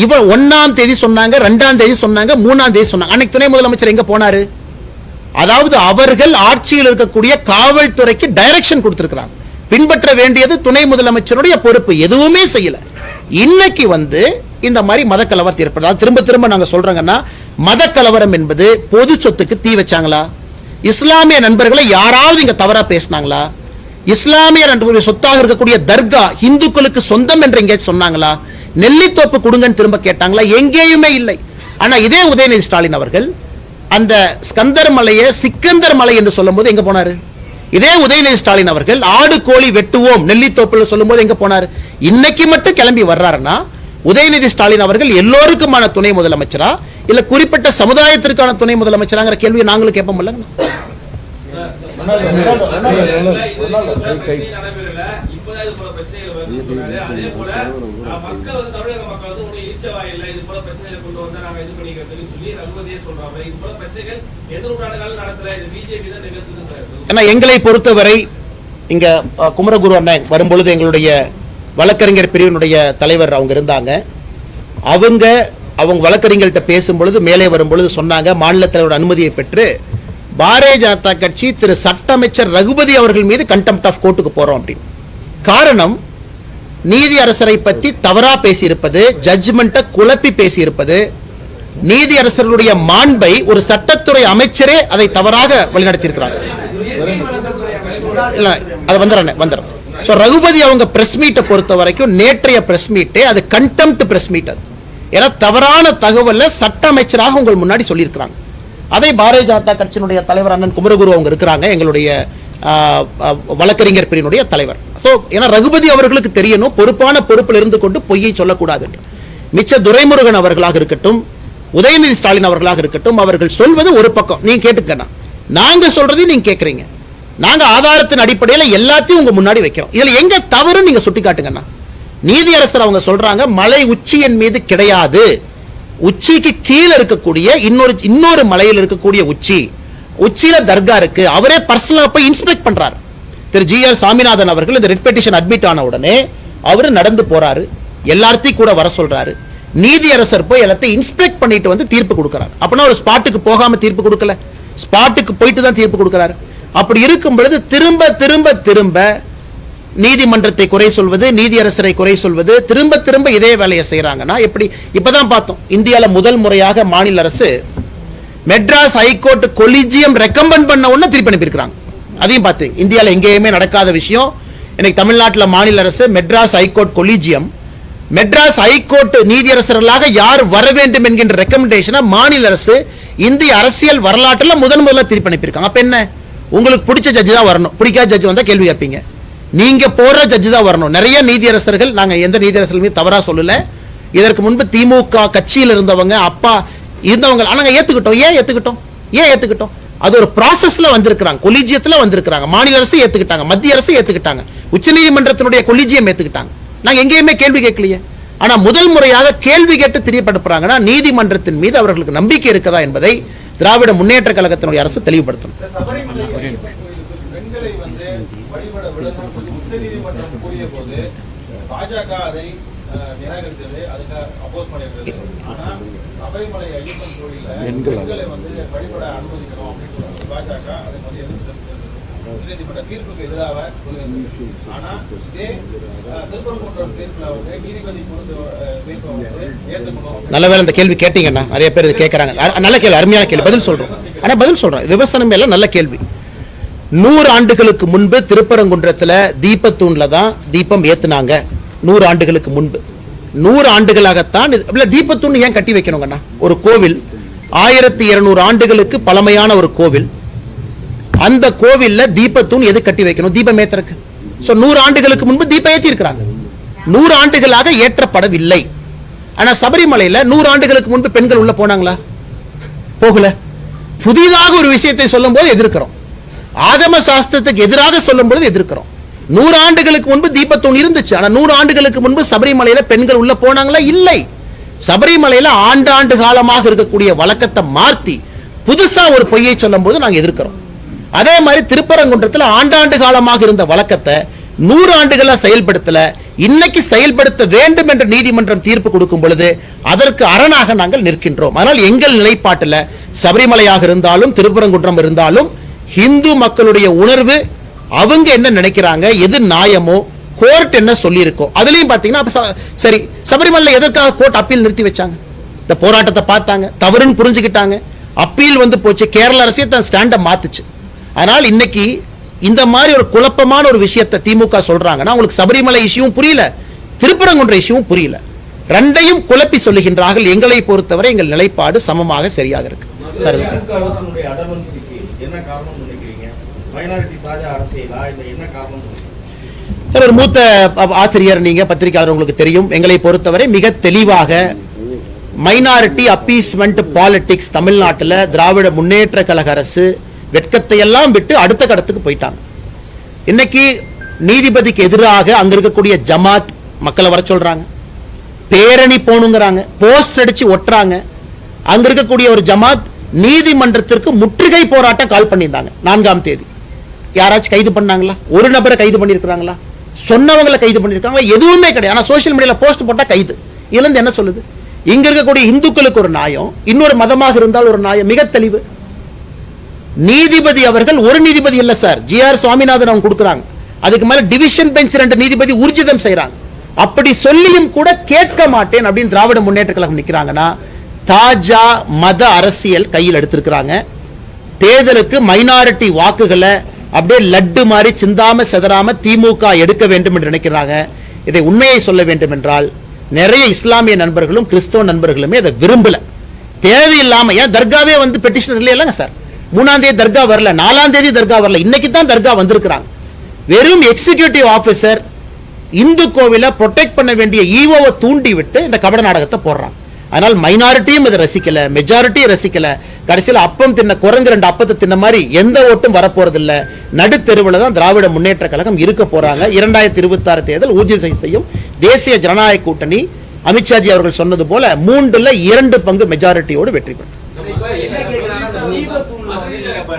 இவர் 1ஆம் தேதி சொன்னாங்க, 2ஆம் தேதி சொன்னாங்க, 3ஆம் தேதி சொன்னாங்க. அன்னைக்கு துணை முதலமைச்சர் எங்க போனாரு? அதாவது அவர்கள் ஆட்சியில் இருக்கக்கூடிய காவல்துறைக்கு டைரக்ஷன் கொடுத்திருக்கிறாங்க. பின்பற்ற வேண்டியது துணை முதலமைச்சருடைய பொறுப்பு, எதுவுமே செய்யல. இன்னைக்கு வந்து இந்த மாதிரி மத கலவரத்தை ஏற்படுது. திரும்ப திரும்ப நாங்க சொல்றாங்கன்னா, மத கலவரம் என்பது பொது சொத்துக்கு தீ வச்சாங்களா? இஸ்லாமிய நண்பர்களை யாராவது இங்க தவறா பேசினாங்களா? இஸ்லாமிய நண்பர்களுடைய சொத்தாக இருக்கக்கூடிய தர்கா இந்துக்களுக்கு சொந்தம் என்று எங்கே சொன்னாங்களா? நெல்லித்தோப்பு கொடுங்கன்னு திரும்ப கேட்டாங்களா? எங்கேயுமே இல்லை. ஆனா இதே உதயநிதி ஸ்டாலின் அவர்கள் அந்த ஸ்கந்தர் மலையை சிக்கந்தர் மலை என்று சொல்லும் போது எங்க போனாரு? இதே உதயநிதி ஸ்டாலின் அவர்கள் ஆடு கோழி வெட்டுவோம் நெல்லித்தோப்புல சொல்லும் போது எங்க போனாரு? இன்னைக்கு மட்டும் கிளம்பி வர்றாருன்னா உதயநிதி ஸ்டாலின் அவர்கள் எல்லோருக்குமான துணை முதலமைச்சரா இல்ல குறிப்பிட்ட சமுதாயத்திற்கான துணை முதலமைச்சராங்கிற கேள்வியை நாங்களும் கேட்போம்ல. எங்களை பொறுத்தவரை இங்க குமரகுரு அண்ணன் வரும்பொழுது எங்களுடைய வழக்கறிஞர் பிரிவினுடைய தலைவர் அவங்க இருந்தாங்க. அவங்க வழக்கறிஞர்கிட்ட பேசும்பொழுது மேலே வரும்பொழுது சொன்னாங்க, மாநில தலைவரோட அனுமதியை பெற்று பாரதிய ஜனதா கட்சி திரு சட்ட அமைச்சர் ரகுபதி அவர்கள் மீது கண்டெம்ட் ஆஃப் கோர்ட்டுக்கு போறோம் அப்படின்னு. காரணம், நீதி அரசரை பற்றி தவறா பேசியிருப்பது, ஜட்ஜ்மெண்ட்டை குழப்பி பேசியிருப்பது, நீதி அரசர்களுடைய மாண்பை ஒரு சட்டத்துறை அமைச்சரே அதை தவறாக வழிநடத்தியிருக்கிறார். ரகுபதி அவங்க பிரஸ் மீட்டை பொறுத்த வரைக்கும் நேற்றைய பிரஸ் மீட்டே அது கண்டெம்ட் பிரஸ் மீட். அது ஏன்னா தவறான தகவலை சட்ட அமைச்சராக உங்கள் முன்னாடி சொல்லியிருக்கிறாங்க. அதை பாரதிய ஜனதா கட்சியினுடைய தலைவர் அண்ணன் குமரகுரு அவங்க இருக்கிறாங்க, எங்களுடைய வழக்கறிஞர் பிரிவினுடைய தலைவர். ஏன்னா ரகுபதி அவர்களுக்கு தெரியணும், பொறுப்பான பொறுப்பில் இருந்து கொண்டு பொய்யை சொல்லக்கூடாது என்று. மிச்ச துரைமுருகன் அவர்களாக இருக்கட்டும், உதயநிதி ஸ்டாலின் அவர்களாக இருக்கட்டும், அவர்கள் சொல்வது ஒரு பக்கம், நீங்க கேட்டுக்கணும், நாங்க சொல்றதையும் நீங்க கேட்கறீங்க. நாங்க ஆதாரத்தின் அடிப்படையில் எல்லாத்தையும் உங்க முன்னாடி வைக்கிறோம். இதுல எங்க தவறு நீங்க சுட்டி காட்டுங்கண்ணா. நீதியரசர் அவங்க சொல்றாங்க, மலை உச்சியின் மீது கிடையாது, உச்சிக்கு கீழே இருக்கக்கூடிய இன்னொரு மலையில் இருக்கக்கூடிய உச்சியில தர்கா இருக்கு. அவரே பர்சனலா போய் இன்ஸ்பெக்ட் பண்றாரு. திரு ஜி.ஆர். சாமிநாதன் அவர்கள் இந்த ரிட் பெட்டிஷன் அட்மிட் ஆன உடனே அவரு நடந்து போறாரு, எல்லாத்தையும் கூட வர சொல்றாரு. நீதியரசர் போய் எல்லாத்தையும் இன்ஸ்பெக்ட் பண்ணிட்டு வந்து தீர்ப்பு கொடுக்கிறார். அப்படின்னா ஒரு ஸ்பாட்டுக்கு போகாம தீர்ப்பு கொடுக்கல, ஸ்பாட்டுக்கு போயிட்டு தான் தீர்ப்பு கொடுக்கிறார். அப்படி இருக்கும் பொழுது திரும்ப திரும்ப திரும்ப நீதிமன்றத்தை குறை சொல்வது, நீதியரசரை குறை சொல்வது, திரும்ப திரும்ப இதே வேலையை செய்யறாங்கன்னா எப்படி? இப்பதான் பார்த்தோம், இந்தியால முதல் முறையாக மாநில அரசு மெட்ராஸ் ஹைகோர்ட் கொலிஜியம் ரெக்கமெண்ட் பண்ண உடனே திருப்பி அனுப்பியிருக்கிறாங்க. அதையும் பார்த்து இந்தியாவில் எங்கேயுமே நடக்காத விஷயம். இன்னைக்கு தமிழ்நாட்டில் மாநில அரசு Madras high court collegium Madras high court நீதியரசர்களாக யார் வர வேண்டும் என்கின்ற ரெக்கமெண்டேஷனை மாநில அரசு இந்திய அரசியல் வரலாற்றில் முதல்ல திருப்பி அனுப்பியிருக்காங்க. அப்ப என்ன, உங்களுக்கு பிடிச்ச ஜட்ஜி தான் வரணும், பிடிக்காத ஜட்ஜி வந்தா கேள்வி கேட்பீங்க. நீங்க போடுற ஜட்ஜி தான் வரணும். நிறைய நீதியரசர்கள், நாங்க எந்த நீதியரசர்கள் மீது தவறா சொல்லல, இதற்கு முன்பு திமுக கட்சியில் இருந்தவங்க அப்பா இருந்தவங்க நாங்க ஏத்துக்கிட்டோம். ஏன் ஏத்துக்கிட்டோம்? அது ஒரு ப்ராசஸ்ல வந்திருக்காங்க, கொலிஜியத்துல வந்திருக்காங்க. மாநில அரசு ஏத்துக்கிட்டாங்க, மத்திய அரசு ஏத்துக்கிட்டாங்க, உச்சநீதிமன்றத்தினுடைய கொலிஜியம் ஏத்துக்கிட்டாங்க. நாங்க எங்கேயுமே கேள்வி கேட்கலையே. ஆனா முதல் முறையாக கேள்வி கேட்டு தெரியப்படுத்துறாங்கன்னா நீதிமன்றத்தின் மீது அவர்களுக்கு நம்பிக்கை இருக்கதா என்பதை திராவிட முன்னேற்ற கழகத்தினுடைய அரசு தெளிவுபடுத்தணும். பெண்களை வந்து வழிபட விடணும்னு சொல்லி உச்சநீதிமன்றம் கூறிய போது பாஜக அதை நிராகரித்தது, அதுக்கு அப்போஸ் பண்ணியிருந்தது. ஆனா சபரிமலை ஐயப்பன் கோயில்ல பெண்களை வந்து வழிபட அனுமதிக்கணும் அப்படின்னு சொல்லி பாஜக அதை வந்து எதிர்த்து உச்சநீதிமன்ற தீர்ப்புக்கு எதிராக சொல்லியிருந்தது. ஆனா இதே திருப்பரங்குன்றம் தீர்ப்புல வந்து நீதிபதி கொடுத்த தீர்ப்பை வந்து ஏற்றுக்கணும். நல்லவேளை இந்த கேள்வி கேட்டீங்கன்னா நிறைய பேர் இது கேட்கறாங்க. நல்ல கேள்வி, அருமையான கேள்வி, பதில் சொல்றோம். ஆனா பதில் சொல்றேன், விமர்சனம் எல்லாம் நல்ல கேள்வி. 100 ஆண்டுகளுக்கு முன்பு திருப்பரங்குன்றத்துல தீபத்தூண்ல தான் தீபம் ஏத்துனாங்க. 100 ஆண்டுகளுக்கு முன்பு, 100 ஆண்டுகளாகத்தான் தீபத்தூண் ஏன் கட்டி வைக்கணுங்கண்ணா? ஒரு கோவில் 1200 ஆண்டுகளுக்கு பழமையான ஒரு கோவில், அந்த கோவில்ல தீபத்தூண் எது கட்டி வைக்கணும்? தீபம் ஏத்துறதுக்கு. 100 ஆண்டுகளுக்கு முன்பு தீபம் ஏத்தி இருக்கிறாங்க, 100 ஆண்டுகளாக ஏற்றப்படவில்லை. ஆனா சபரிமலையில 100 ஆண்டுகளுக்கு முன்பு பெண்கள் உள்ள போனாங்களா? போகல. புதிதாக ஒரு விஷயத்தை சொல்லும் போது எதிர்க்கிறோம், ஆகம சாஸ்திரத்துக்கு எதிராக சொல்லும் பொழுது எதிர்க்கிறோம். 100 ஆண்டுகளுக்கு முன்பு தீபத்தூண் இருந்துச்சு. ஆனா 100 ஆண்டுகளுக்கு முன்பு சபரிமலையில பெண்கள் உள்ள போனாங்களா? இல்லை. சபரிமலையில ஆண்டாண்டு காலமாக இருக்கக்கூடிய வழக்கத்தை மாற்றி புதுசா ஒரு பொய்யை சொல்லும் போது நாங்க எதிர்க்கிறோம். அதே மாதிரி திருப்பரங்குன்றத்தில் ஆண்டாண்டு காலமாக இருந்த வழக்கத்தை 100 ஆண்டுகளா செயல்படுத்தல, இன்னைக்கு செயல்படுத்த வேண்டும் என்ற நீதிமன்றம் தீர்ப்பு கொடுக்கும் பொழுது அதற்கு அரணாக நாங்கள் நிற்கின்றோம். ஆனால் எங்கள் நிலைப்பாட்டில் சபரிமலையாக இருந்தாலும் திருப்பரங்குன்றம் இருந்தாலும் இந்து மக்களுடைய உணர்வு, அவங்க என்ன நினைக்கிறாங்க, எது நியாயமோ, கோர்ட் என்ன சொல்லி இருக்கோ அதுலயும் பாத்தீங்கன்னா சரி. சபரிமலை எதற்காக கோர்ட் அப்பீல் நிறுத்தி வச்சாங்க? இந்த போராட்டத்தை பார்த்தாங்க, தவறுன்னு புரிஞ்சுக்கிட்டாங்க, அப்பீல் வந்து போச்சு, கேரள அரசே தன் ஸ்டாண்ட மாத்துச்சு. அதனால் இன்னைக்கு இந்த மாதிரி ஒரு குழப்பமான ஒரு விஷயத்தை திமுக சொல்றாங்கன்னா உங்களுக்கு சபரிமலை இஷ்யூவும் புரியல, திருப்பரங்குன்ற இஷ்யூவும் புரியல, ரெண்டையும் குழப்பி சொல்லுகின்றார்கள். எங்களை பொறுத்தவரை எங்கள் நிலைப்பாடு சமமாக சரியாக இருக்கு. ஒரு மூத்த ஆசிரியர், நீங்க பத்திரிகையாளர், உங்களுக்கு தெரியும், எங்களை பொறுத்தவரை மிக தெளிவாக மைனாரிட்டி அப்பீஸ்மெண்ட் பாலிடிக்ஸ் தமிழ்நாட்டில் திராவிட முன்னேற்ற கழக அரசு வெட்கத்தை எல்லாம் விட்டு அடுத்த கடத்துக்கு போயிட்டாங்க. இன்னைக்கு நீதிபதிக்கு எதிராக அங்க இருக்கக்கூடிய ஜமாத் மக்களை வர சொல்றாங்க, பேரணி போனுங்கிறாங்க, போஸ்ட் அடிச்சு ஒட்டுறாங்க. அங்க இருக்கக்கூடிய ஒரு ஜமாத் நீதிமன்றத்திற்கு முற்றுகை போராட்டம் கால் பண்ணியிருந்தாங்க 4ஆம் தேதி. யாராச்சும் கைது பண்ணாங்களா? ஒரு நபரை கைது பண்ணிருக்காங்களா? சொன்னவங்களை கைது பண்ணிருக்காங்களா? எதுவுமே கிடையாது. ஆனா சோசியல் மீடியால போஸ்ட் போட்டா கைது. இதுல இருந்து என்ன சொல்லுது? இங்க இருக்கக்கூடிய இந்துக்களுக்கு ஒரு நியாயம், இன்னொரு மதமாக இருந்தால் ஒரு நியாயம். மிக தெளிவு. நீதிபதி அவர்கள் ஒரு நீதிபதி இல்ல சார், ஜி.ஆர். சுவாமிநாதன் அவங்க கொடுக்குறாங்க, அதுக்கு மேல டிவிஷன் பெஞ்ச் 2 நீதிபதி ஊர்ஜிதம் செய்யறாங்க. அப்படி சொல்லியும் கூட கேட்க மாட்டேன் அப்படின்னு திராவிட முன்னேற்ற கழகம் நிக்கிறாங்கன்னா தாஜா மத அரசியல் கையில் எடுத்திருக்கிறாங்க. தேர்தலுக்கு மைனாரிட்டி வாக்குகளை அப்படியே லட்டு மாதிரி சிந்தாம செதறாம திமுக எடுக்க வேண்டும் என்று நினைக்கிறாங்க. இதை உண்மையை சொல்ல வேண்டும் என்றால் நிறைய இஸ்லாமிய நண்பர்களும் கிறிஸ்தவ நண்பர்களுமே அதை விரும்பல. தேவையில்லாம ஏன் தர்காவே வந்து பெட்டிஷன் இல்லைங்க சார், 3ஆம் தேதி தர்கா வரல, 4ஆம் தேதி தர்கா வரல, இன்னைக்கு தான் தர்கா வந்திருக்கிறாங்க. வெறும் எக்ஸிகியூட்டிவ் ஆபீசர் இந்து கோவிலை ப்ரொடெக்ட் பண்ண வேண்டிய ஈவோவை தூண்டி விட்டு இந்த கபட நாடகத்தை போடுறாங்க. அதனால் மைனாரிட்டியும் இதை ரசிக்கல, மெஜாரிட்டியும் ரசிக்கல. கடைசியில் அப்பம் தின்ன குரங்கு 2 அப்பத்தை தின்ன மாதிரி எந்த ஓட்டும் வரப்போறதில்லை. நடுத்தெருவில் தான் திராவிட முன்னேற்ற கழகம் இருக்க போறாங்க. 2026 தேர்தல் ஊர்ஜிதம் செய்யும் தேசிய ஜனநாயக கூட்டணி அமித்ஷாஜி அவர்கள் சொன்னது போல 3ல் 2 பங்கு மெஜாரிட்டியோடு வெற்றி பெறும்.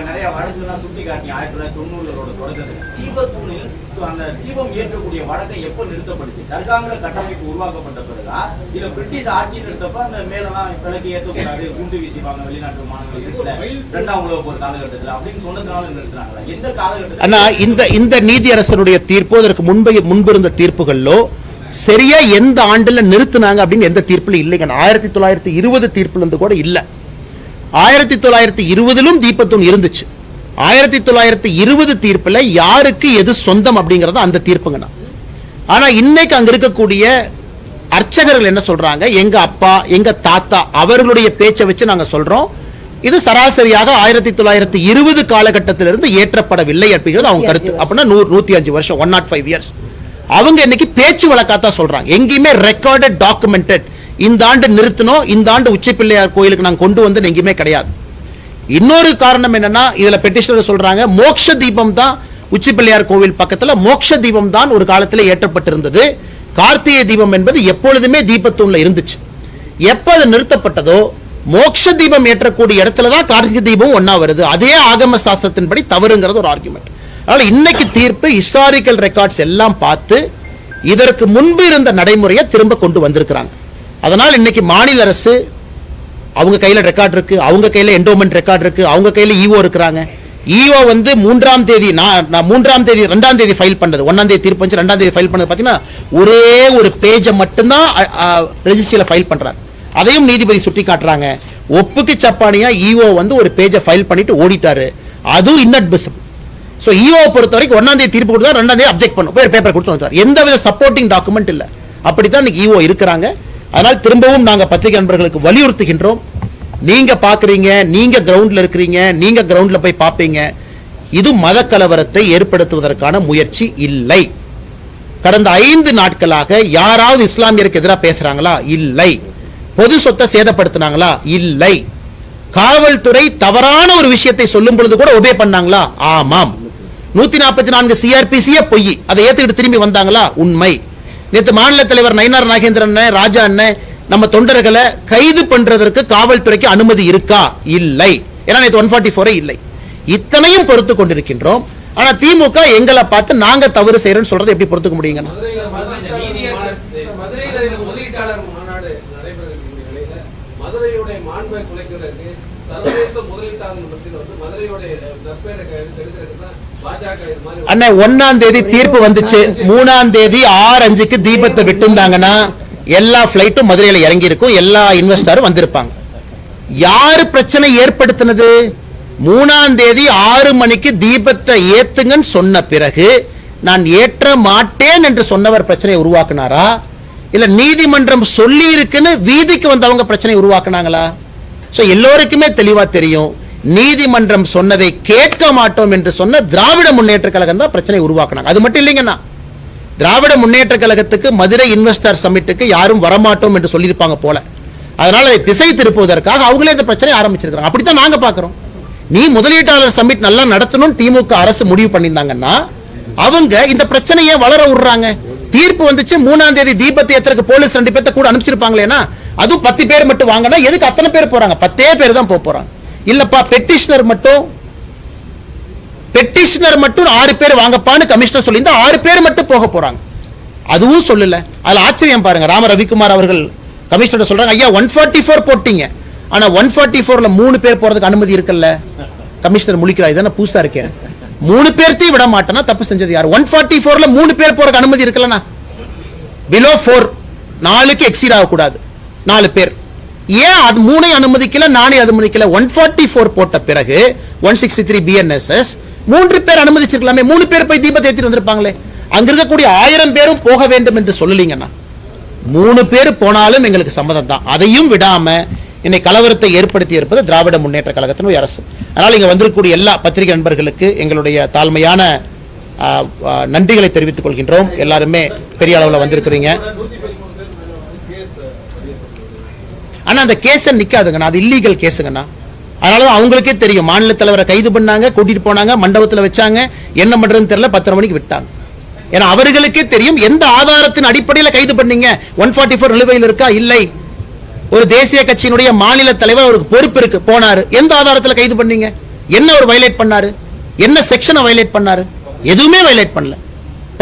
நிறைய வழக்குலாம் சுட்டி காட்டி 1990 தொடக்கத்தில் தீபத்தூணில் அந்த தீபம் ஏற்றக்கூடிய வழக்கை எப்ப நிறுத்தப்படுச்சு? தர்காங்கிற கட்டமைப்பு உருவாக்கப்பட்ட பிறகா இல்ல பிரிட்டிஷ் ஆட்சி நிறுத்தப்ப அந்த மேலெல்லாம் விளக்கு ஏற்றக்கூடாது, குண்டு வீசிப்பாங்க வெளிநாட்டு மாநிலங்கள் 2ஆம் உலக போர் காலகட்டத்தில் அப்படின்னு சொன்னதுனால நிறுத்துறாங்களா? எந்த காலகட்டத்தில்? ஆனா இந்த நீதியரசருடைய தீர்ப்பு, அதற்கு முன்பு இருந்த தீர்ப்புகளோ சரியா எந்த ஆண்டுல நிறுத்தினாங்க அப்படின்னு எந்த தீர்ப்புல இல்லைங்க. 1920 தீர்ப்புல இருந்து கூட இல்ல. 1920லும் தீபத்தூண் இருந்துச்சு. 1920 தீர்ப்புல யாருக்கு எது சொந்தம் அப்படிங்கறது அந்த தீர்ப்புங்கண்ணா. ஆனா இன்னைக்கு அங்க இருக்கக்கூடிய அர்ச்சகர்கள் என்ன சொல்றாங்க, எங்க அப்பா எங்க தாத்தா அவர்களுடைய பேச்சை வச்சு நாங்க சொல்றோம், இது சராசரியாக 1920 காலகட்டத்திலிருந்து ஏற்றப்படவில்லை அப்படிங்கிறது அவங்க கருத்து. அப்படின்னா 105 வருஷம், 105 இயர்ஸ். அவங்க இன்னைக்கு பேச்சு வழக்காத்தான் சொல்றாங்க, எங்கேயுமே ரெக்கார்டட் டாக்குமெண்டட் இந்த ஆண்டு நிறுத்தணும், இந்த ஆண்டு உச்சி பிள்ளையார் கோயிலுக்கு நாங்க கொண்டு வந்து எங்கேயுமே கிடையாது. இன்னொரு காரணம் என்னன்னா, இதுல பெட்டிஷனர் சொல்றாங்க மோட்ச தீபம் தான் உச்சி பிள்ளையார் கோவில் பக்கத்துல மோட்ச தீபம் தான் ஒரு காலத்தில் ஏற்றப்பட்டிருந்தது. கார்த்திகை தீபம் என்பது எப்பொழுதுமே தீபத்தூண்ல இருந்துச்சு. எப்ப அது நிறுத்தப்பட்டதோ மோட்ச தீபம் ஏற்றக்கூடிய இடத்துல தான் கார்த்திகை தீபம் ஒன்னா வருது. அதே ஆகம சாஸ்திரத்தின்படி தவறுங்கிறது ஒரு ஆர்குமெண்ட். அதனால இன்னைக்கு தீர்ப்பு ஹிஸ்டாரிக்கல் ரெக்கார்ட்ஸ் எல்லாம் பார்த்து இதற்கு முன்பு இருந்த நடைமுறையை திரும்ப கொண்டு வந்திருக்கிறாங்க. அதனால் இன்னைக்கு மாநில அரசு அவங்க கையில ரெக்கார்ட் இருக்கு, அவங்க கையில என்டோமெண்ட் ரெக்கார்ட் இருக்கு, அவங்க கையில ஈஓ இருக்கிறாங்க. ஈஓ வந்து 3ஆம் தேதி 2ஆம் தேதி ஃபைல் பண்ணது, 1ஆம் தேதி தீர்ப்பு வந்து 2ஆம் தேதி ஃபைல் பண்ணது பாத்தீங்கன்னா ஒரே ஒரு பேஜை மட்டும்தான் ரெஜிஸ்ட்ரியில ஃபைல் பண்றாங்க. அதையும் நீதிபதி சுட்டி காட்டுறாங்க. ஒப்புக்கு சப்பானியா ஈஓ வந்து ஒரு பேஜை ஃபைல் பண்ணிட்டு ஓடிட்டாரு, அதுவும் இன்அட்மிசிபிள். சோ ஈஓ பொறுத்த வரைக்கும் 1ஆம் தேதி தீர்ப்பு கொடுத்தா 2ஆம் தேதி அப்ஜெக்ட் பண்ணும், போய் பேப்பர் கொடுத்து வந்துட்டார். எந்தவித சப்போர்ட்டிங் டாக்குமெண்ட் இல்ல. அப்படித்தான் இன்னைக்கு ஈஓ இருக்கிறாங்க. அதனால் திரும்பவும் நாங்க பத்திரிகை நண்பர்களுக்கு வலியுறுத்துகின்றோம், நீங்க பாக்குறீங்க, நீங்க கிரவுண்ட்ல இருக்கிறீங்க, நீங்க கிரவுண்ட்ல போய் பாப்பீங்க, இது மத கலவரத்தை ஏற்படுத்துவதற்கான முயற்சி இல்லை. கடந்த 5 நாட்களாக யாராவது இஸ்லாமியருக்கு எதிராக பேசுறாங்களா? இல்லை. பொது சொத்தை சேதப்படுத்தினாங்களா? இல்லை. காவல்துறை தவறான ஒரு விஷயத்தை சொல்லும் பொழுது கூட ஒபே பண்ணாங்களா? ஆமாம். 144 சிஆர்பிசியே பொய், அதை ஏத்துக்கிட்டு திரும்பி வந்தாங்களா? உண்மை. நேற்று மாநில தலைவர் நயினார் நாகேந்திரன் ராஜா அண்ணன் நம்ம தொண்டர்களை கைது பண்றதற்கு காவல்துறைக்கு அனுமதி இருக்கா? இல்லை. ஏன்னா நேற்று 144 இல்லை. இத்தனையும் பொறுத்து கொண்டிருக்கின்றோம். ஆனா திமுக எங்களை பார்த்து நாங்க தவறு செய்யறோம்னு சொல்றது எப்படி பொறுத்துக்க முடியுங்க? மதுரையுடைய மாண்பை குலைக்கிறதுக்கு சர்வதேச முதலீட்டாளர்கள் மத்தியில் வந்து மதுரையுடைய நற்பெயரை கெடுக்கிறதுக்கு தான் பாஜக இது மாதிரி. அண்ணா 1ஆம் தேதி தீர்ப்பு வந்துச்சு, 3ஆம் தேதி 6:05க்கு தீபத்தை விட்டுந்தாங்கன்னா எல்லா பிளைட்டும் மதுரையில இறங்கி இருக்கும், எல்லா இன்வெஸ்டரும் வந்திருப்பாங்க. யாரு பிரச்சனை ஏற்படுத்தினது? 3ஆம் தேதி 6 மணிக்கு தீபத்தை ஏத்துங்கன்னு சொன்ன பிறகு நான் ஏற்ற மாட்டேன் என்று சொன்னவர் பிரச்சனையை உருவாக்குனாரா, இல்ல நீதிமன்றம் சொல்லி இருக்குன்னு வீதிக்கு வந்தவங்க பிரச்சனை உருவாக்குனாங்களா? சோ எல்லோருக்குமே தெளிவா தெரியும், நீதிமன்றம் சொன்னதை கேட்க மாட்டோம் என்று சொன்ன திராவிட முன்னேற்ற கழகம் தான் பிரச்சனை உருவாக்குனாங்க. அது மட்டும் இல்லைங்கன்னா, திராவிட முன்னேற்ற கழகத்துக்கு மதுரை இன்வெஸ்டர் சமிட்டுக்கு யாரும் வரமாட்டோம் என்று சொல்லியிருப்பாங்க போல. அதனால அதை திசை திருப்புவதற்காக அவங்களே இந்த பிரச்சனை ஆரம்பிச்சிருக்காங்க. அப்படித்தான் நாங்க பாக்குறோம். நீ முதலீட்டாளர் சமிட் நல்லா நடத்தணும் திமுக அரசு முடிவு பண்ணியிருந்தாங்கன்னா அவங்க இந்த பிரச்சனையை வளர விடுறாங்க. தீர்ப்பு வந்துச்சு, 3ஆம் தேதி தீபத்தை ஏத்துறதுக்கு போலீஸ் 2 பேர்த்த கூட அனுப்பிச்சிருப்பாங்களேனா, அதுவும் 10 பேர் மட்டும் வாங்கினா எதுக்கு அத்தனை பேர் போறாங்க? 10 பேர் தான் போறாங்க. இல்லப்பா பெட்டிஷனர் மட்டும் 6 பேர் வாங்கப்பான்னு கமிஷனர் சொல்லியிருந்தா 6 பேர் மட்டும் போக போறாங்க. அதுவும் சொல்லல. அதுல ஆச்சரியம் பாருங்க, ராம ரவிக்குமார் அவர்கள் கமிஷனர் சொல்றாங்க, ஐயா 144 போட்டீங்க, ஆனா 144ல 3 பேர் போறதுக்கு அனுமதி இருக்குல்ல. கமிஷனர் முழிக்கிறார், இதான புதுசா இருக்கேன், 3 பேர்த்தையும் விட மாட்டேன்னா தப்பு செஞ்சது யார்? 144ல 3 பேர் போறதுக்கு அனுமதி இருக்குல்லனா, பிலோ 4 4க்கு எக்ஸீட் ஆகக்கூடாது, 4 பேர். ஏன் அது 3 அனுமதிக்கல, 4 அனுமதிக்கல? 144 போட்ட பிறகு 163 BNSS 3 பேர் அனுமதிச்சிருக்கலாமே, 3 பேர் போய் தீபத்தை ஏத்திட்டு வந்திருப்பாங்களே. அங்க இருக்கக்கூடிய 1000 பேரும் போக வேண்டும் என்று சொல்லலீங்கன்னா 3 பேர் போனாலும் எங்களுக்கு சம்மதம் தான். அதையும் விடாம இன்னைக்கு கலவரத்தை ஏற்படுத்தி இருப்பது திராவிட முன்னேற்ற கழகத்தினுடைய அரசு. அதனால் இங்க வந்திருக்கக்கூடிய எல்லா பத்திரிகை நண்பர்களுக்கு எங்களுடைய தாழ்மையான நன்றிகளை தெரிவித்துக் கொள்கின்றோம். எல்லாருமே பெரிய அளவில் வந்திருக்கிறீங்க. ஆனா அந்த கேஸ் நிக்காதுங்கண்ணா, அது இல்லீகல் கேஸுங்கண்ணா. அதனாலதான் அவங்களுக்கே தெரியும், மாநில தலைவரை கைது பண்ணாங்க, கூட்டிட்டு போனாங்க, மண்டபத்தில் வச்சாங்க, என்ன பண்றதுன்னு தெரியல, 10:30 மணிக்கு விட்டாங்க. ஏன்னா அவர்களுக்கே தெரியும் எந்த ஆதாரத்தின் அடிப்படையில் கைது பண்ணீங்க. 144 நிலுவையில் இருக்கா? இல்லை. ஒரு தேசிய கட்சியினுடைய மாநில தலைவர், அவருக்கு பொறுப்பு இருக்கு, போனாரு, எந்த ஆதாரத்தில் கைது பண்ணீங்க? என்ன ஒரு வயலேட் பண்ணாரு? என்ன செக்ஷனை வயலேட் பண்ணாரு? எதுவுமே வயலேட் பண்ணல.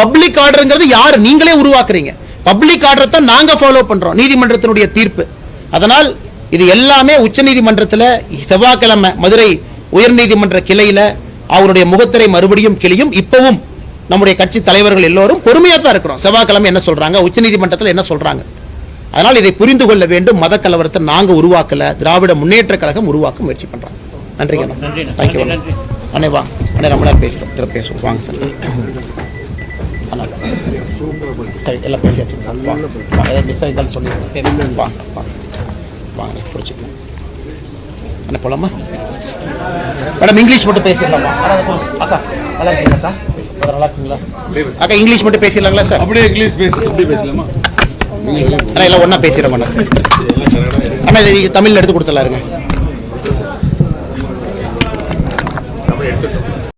பப்ளிக் ஆர்டர்ங்கிறது யாரு? நீங்களே உருவாக்குறீங்க. பப்ளிக் ஆர்டர் தான் நாங்க ஃபாலோ பண்றோம், நீதிமன்றத்தினுடைய தீர்ப்பு. அதனால் இது எல்லாமே உச்ச நீதிமன்றத்தில் செவ்வாய்க்கிழமை மதுரை உயர்நீதிமன்ற கிளையில அவருடைய முகத்திரை மறுபடியும் கிளியும். இப்பவும் நம்முடைய கட்சி தலைவர்கள் எல்லோரும் பொறுமையா தான் இருக்கிறோம். செவ்வாய்க்கிழமை என்ன சொல்றாங்க, உச்ச நீதிமன்றத்தில் என்ன சொல்றாங்க. அதனால் இதை புரிந்து கொள்ள வேண்டும். மத கலவரத்தை நாங்க உருவாக்கல, திராவிட முன்னேற்ற கழகம் உருவாக்க முயற்சி பண்றாங்க. நன்றிங்க. அண்ணே வாங்க, அண்ணே ரொம்ப நேரம் பேசுறோம், பேசுவோம் வாங்க சார். சரி எல்லாம் பேசியாச்சு ஏதாவது மிஸ் ஆகிருந்தாலும் சொல்லிடுங்க. வாங்க பிடிச்சிக்கலாம். என்ன போலாமா மேடம்? இங்கிலீஷ் மட்டும் பேசிடலாமா? அக்கா நல்லா இருக்கீங்களா? நல்லா இருக்குங்களா அக்கா? இங்கிலீஷ் மட்டும் பேசிடலாங்களா சார்? அப்படியே இங்கிலீஷ் பேசலாமா? ஆனால் எல்லாம் ஒன்றா பேசிடுறோம் மேடம். ஆனால் இது தமிழில் எடுத்து கொடுத்துடலாருங்க.